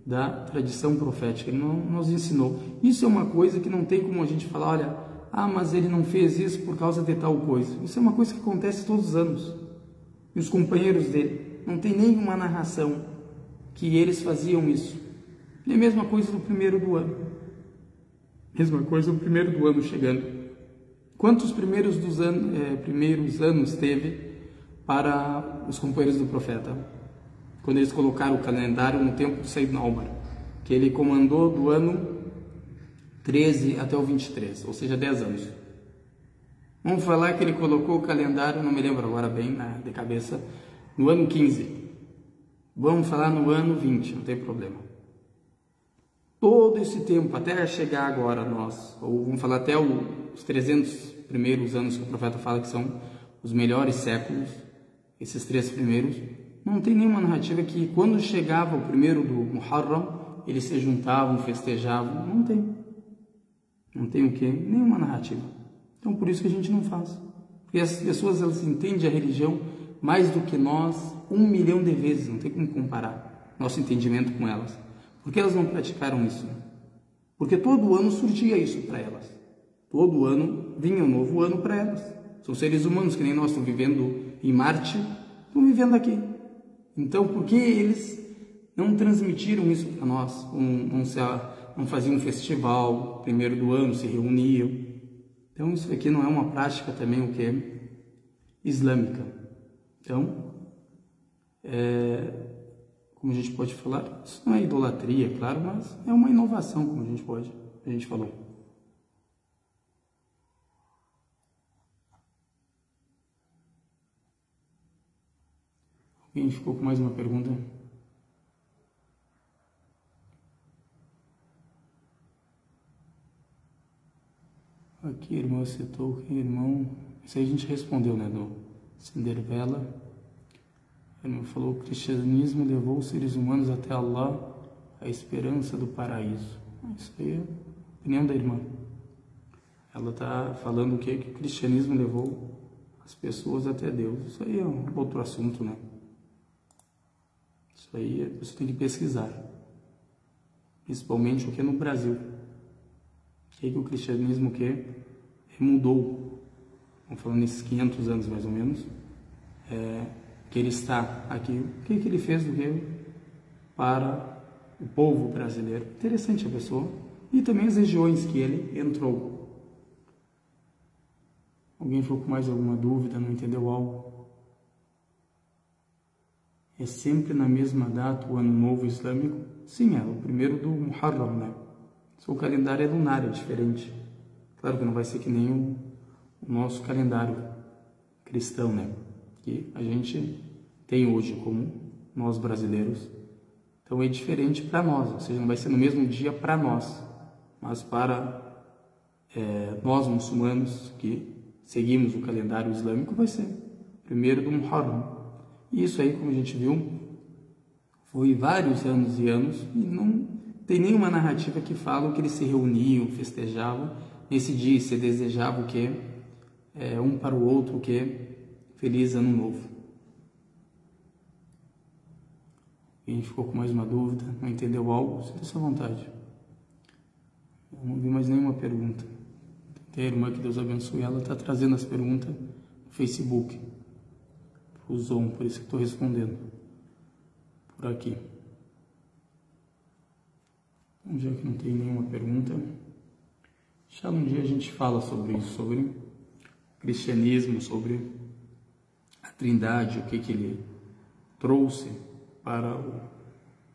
Da tradição profética. Ele não nos ensinou. Isso é uma coisa que não tem como a gente falar, olha, mas ele não fez isso por causa de tal coisa. Isso é uma coisa que acontece todos os anos. E os companheiros dele, não tem nenhuma narração que eles faziam isso. É a mesma coisa do primeiro do ano. Mesma coisa do primeiro do ano chegando. Quantos primeiros anos teve para os companheiros do profeta? Quando eles colocaram o calendário no tempo de Sayyidina Umar, que ele comandou do ano 13 até o 23, ou seja, 10 anos. Vamos falar que ele colocou o calendário, não me lembro agora bem, de cabeça, no ano 15. Vamos falar no ano 20, não tem problema. todo esse tempo, até chegar agora nós, ou vamos falar até os 300 primeiros anos que o profeta fala que são os melhores séculos, esses 3 primeiros, não tem nenhuma narrativa que quando chegava o primeiro do Muharram, eles se juntavam, festejavam, não tem. Não tem o quê? Nenhuma narrativa. Então por isso que a gente não faz. Porque as pessoas, elas entendem a religião mais do que nós 1 milhão de vezes, não tem como comparar nosso entendimento com elas. Por que elas não praticaram isso? Porque todo ano surgia isso para elas. Todo ano vinha um novo ano para elas. São seres humanos que nem nós, estão vivendo em Marte, estão vivendo aqui. Então, por que eles não transmitiram isso para nós? Não faziam um festival, primeiro do ano, se reuniam. Então, isso aqui não é uma prática também o que? Islâmica. Então, como a gente pode falar, isso não é idolatria, claro, mas é uma inovação, como a gente falou. Alguém ficou com mais uma pergunta? Aqui, irmão, citou que irmão... Isso aí a gente respondeu, né, do Cindervela. O irmão falou: o cristianismo levou os seres humanos até Allah, a esperança do paraíso. Isso aí é a opinião da irmã. Ela está falando o quê? Que o cristianismo levou as pessoas até Deus. Isso aí é um outro assunto, né? Isso aí você tem que pesquisar. Principalmente o que é no Brasil. O que o cristianismo mudou. Vamos falando nesses 500 anos mais ou menos. Que ele está aqui. O que ele fez para o povo brasileiro? Interessante a pessoa. E também as regiões que ele entrou. Alguém ficou com mais alguma dúvida, não entendeu algo? É sempre na mesma data o Ano Novo Islâmico? Sim, é o primeiro do Muharram, né? Só o calendário é lunar, é diferente. Claro que não vai ser que nem o nosso calendário cristão, né? Que a gente tem hoje como nós brasileiros. Então é diferente para nós, ou seja, não vai ser no mesmo dia para nós, mas para nós muçulmanos que seguimos o calendário islâmico vai ser primeiro do Muharram. E isso aí, como a gente viu, foi vários anos e anos e não tem nenhuma narrativa que fala que eles se reuniam, festejavam nesse dia, se desejavam o quê? Um para o outro, o quê? Feliz Ano Novo. Quem ficou com mais uma dúvida, não entendeu algo, sinta-se à vontade. Eu não vi mais nenhuma pergunta. Tem a irmã, que Deus abençoe, ela está trazendo as perguntas no Facebook, o Zoom, por isso que estou respondendo por aqui. Então, já que não tem nenhuma pergunta, já um dia a gente fala sobre isso, sobre o cristianismo, sobre a Trindade, o que ele trouxe para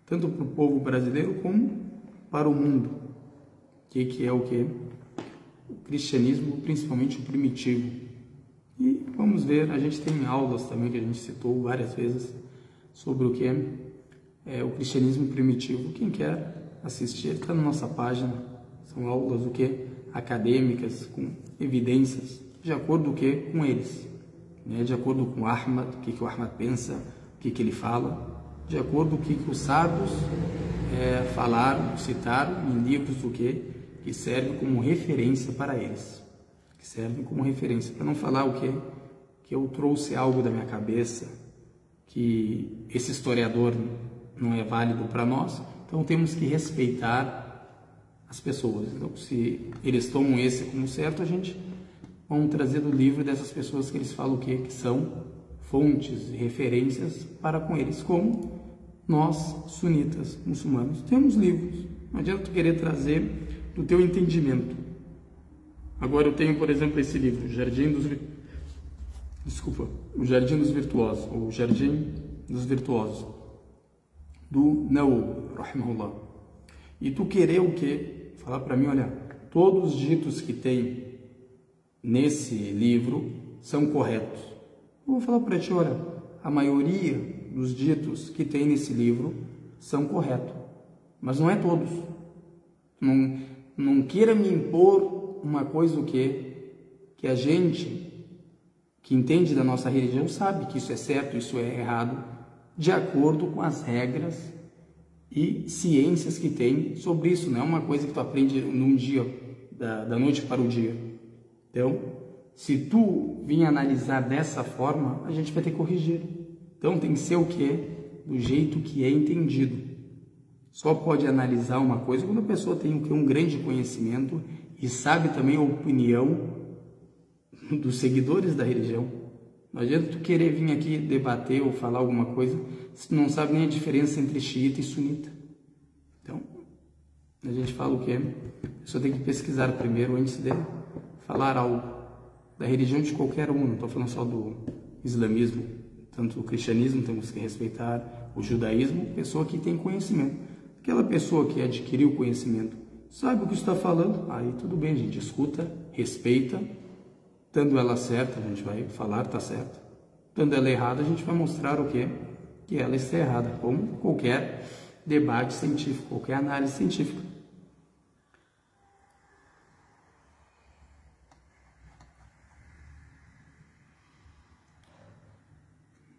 tanto para o povo brasileiro como para o mundo. O que é o cristianismo, principalmente o primitivo. E vamos ver, a gente tem aulas também que a gente citou várias vezes sobre o que é o cristianismo primitivo. Quem quer assistir, está na nossa página. São aulas acadêmicas, com evidências, de acordo com eles, né? De acordo com o Ahmad, o que o Ahmad pensa, o que ele fala, de acordo com o que os sábios falaram, citaram em livros que servem como referência para eles. Que servem como referência, para não falar que eu trouxe algo da minha cabeça, que esse historiador não é válido para nós, então temos que respeitar as pessoas. Então, se eles tomam esse como certo, a gente vai trazer do livro dessas pessoas que eles falam que são fontes e referências para com eles, como nós, sunitas, muçulmanos, temos livros. Não adianta tu querer trazer do teu entendimento. Agora eu tenho, por exemplo, esse livro, O Jardim dos Virtuosos, ou O Jardim dos Virtuosos, do Nawawi, rahimahullah. E tu querer o quê? Falar para mim, olha, todos os ditos que tem nesse livro são corretos. Eu vou falar para ti, olha, a maioria dos ditos que tem nesse livro são corretos, mas não é todos. Não queira me impor uma coisa que a gente que entende da nossa religião sabe que isso é certo, isso é errado, de acordo com as regras e ciências que tem sobre isso. Não é uma coisa que tu aprende num dia, da noite para o dia. Então, se tu vir analisar dessa forma, a gente vai ter que corrigir. Então tem que ser o quê? Do jeito que é entendido. Só pode analisar uma coisa quando a pessoa tem um grande conhecimento e sabe também a opinião dos seguidores da religião. Não adianta tu querer vir aqui debater ou falar alguma coisa se tu não sabe nem a diferença entre xiita e sunita. Então, a gente fala o quê? A pessoa tem que pesquisar primeiro antes de falar algo da religião de qualquer um. Não estou falando só do islamismo, tanto o cristianismo temos que respeitar, o judaísmo, pessoa que tem conhecimento. Aquela pessoa que adquiriu conhecimento, sabe o que está falando, aí tudo bem, a gente escuta, respeita. Estando ela certa, a gente vai falar, está certo. Estando ela errada, a gente vai mostrar o quê? Que ela está errada, como qualquer debate científico, qualquer análise científica.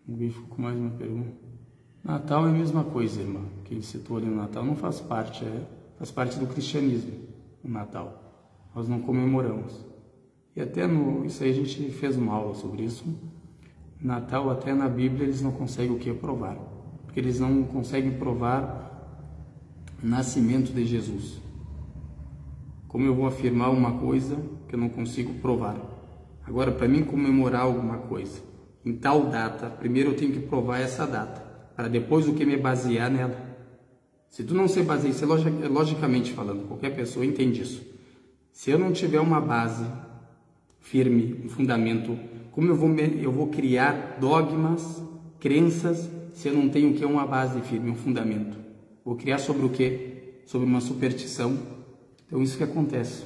Alguém ficou com mais uma pergunta? Natal é a mesma coisa, irmã. Quem citou ali no Natal não faz parte, faz parte do cristianismo, o Natal. Nós não comemoramos. E até isso aí a gente fez uma aula sobre isso. Natal, até na Bíblia, eles não conseguem o que provar. Porque eles não conseguem provar o nascimento de Jesus. Como eu vou afirmar uma coisa que eu não consigo provar? Agora, para mim comemorar alguma coisa em tal data, primeiro eu tenho que provar essa data, para depois o que me basear nela. Se tu não se baseia, isso é logicamente falando, qualquer pessoa entende isso. Se eu não tiver uma base firme, um fundamento, como eu vou criar dogmas, crenças, se eu não tenho o que? Uma base firme, um fundamento. Vou criar sobre o que? Sobre uma superstição. Então isso que acontece.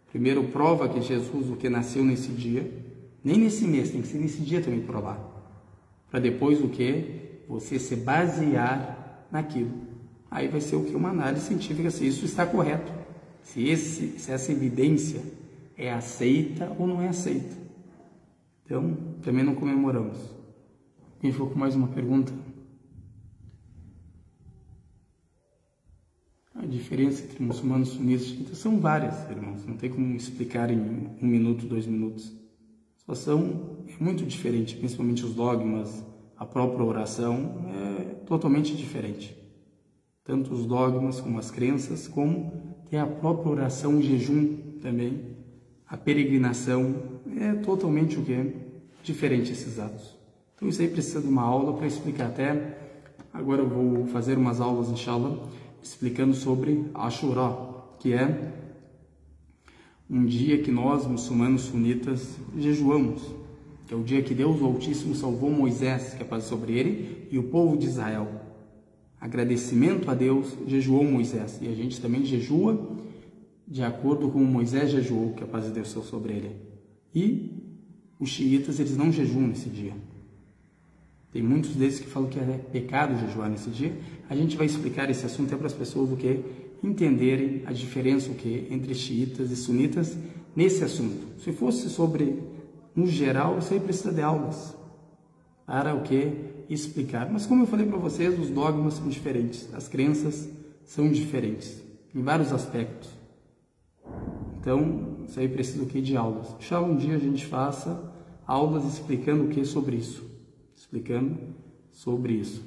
Primeiro prova que Jesus, o que nasceu nesse dia, nem nesse mês, tem que ser nesse dia também provar. Para depois o que? Você se basear naquilo. Aí vai ser o que? Uma análise científica, se isso está correto. Se essa evidência é aceita ou não é aceita. Então, também não comemoramos. Quem ficou com mais uma pergunta? A diferença entre muçulmanos, sunitas e xiitas são várias, irmãos. Não tem como explicar em 1 minuto, 2 minutos. A situação é muito diferente, principalmente os dogmas, a própria oração é totalmente diferente. Tanto os dogmas como as crenças, como tem a própria oração, o jejum também. A peregrinação é totalmente o que é diferente esses atos. Então isso aí precisa de uma aula para explicar. Até agora eu vou fazer umas aulas, inshallah, explicando sobre Ashura, que é um dia que nós, muçulmanos sunitas, jejuamos, que é o dia que Deus, o Altíssimo, salvou Moisés, que é paz sobre ele, e o povo de Israel. Agradecimento a Deus, jejuou Moisés, e a gente também jejua de acordo com Moisés jejuou, que a paz de Deus seja sobre ele. E os xiitas, eles não jejuam nesse dia. Tem muitos deles que falam que é pecado jejuar nesse dia. A gente vai explicar esse assunto para as pessoas entenderem a diferença entre xiitas e sunitas nesse assunto. Se fosse sobre, no geral, isso aí precisa de aulas para explicar. Mas como eu falei para vocês, os dogmas são diferentes, as crenças são diferentes, em vários aspectos. Então, isso aí precisa de aulas. Já um dia a gente faça aulas explicando sobre isso. Explicando sobre isso.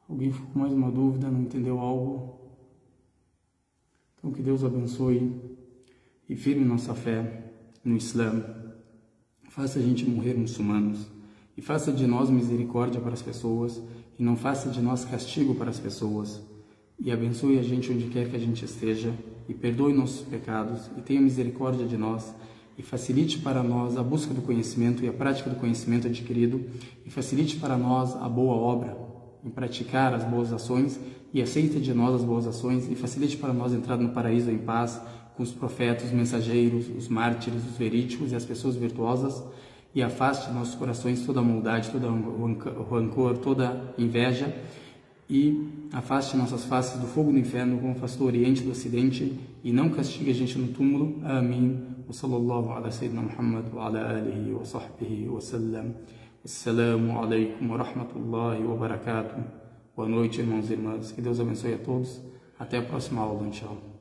Alguém ficou com mais uma dúvida, não entendeu algo? Então que Deus abençoe e firme nossa fé no Islã. Faça a gente morrer muçulmanos e faça de nós misericórdia para as pessoas e não faça de nós castigo para as pessoas. E abençoe a gente onde quer que a gente esteja e perdoe nossos pecados e tenha misericórdia de nós e facilite para nós a busca do conhecimento e a prática do conhecimento adquirido e facilite para nós a boa obra em praticar as boas ações e aceite de nós as boas ações e facilite para nós entrar no paraíso em paz com os profetas, os mensageiros, os mártires, os verídicos e as pessoas virtuosas e afaste de nossos corações toda a maldade, todo o rancor, toda a inveja, e afaste nossas faces do fogo do inferno, como afastou o Oriente do Ocidente, e não castigue a gente no túmulo. Amém. Wa sallallahu ala sayyidina Muhammad wa ala alihi wa sahbihi wa sallam. Assalamu alaikum wa rahmatullahi wa barakatuh. Boa noite, irmãos e irmãs. Que Deus abençoe a todos. Até a próxima aula, inshallah.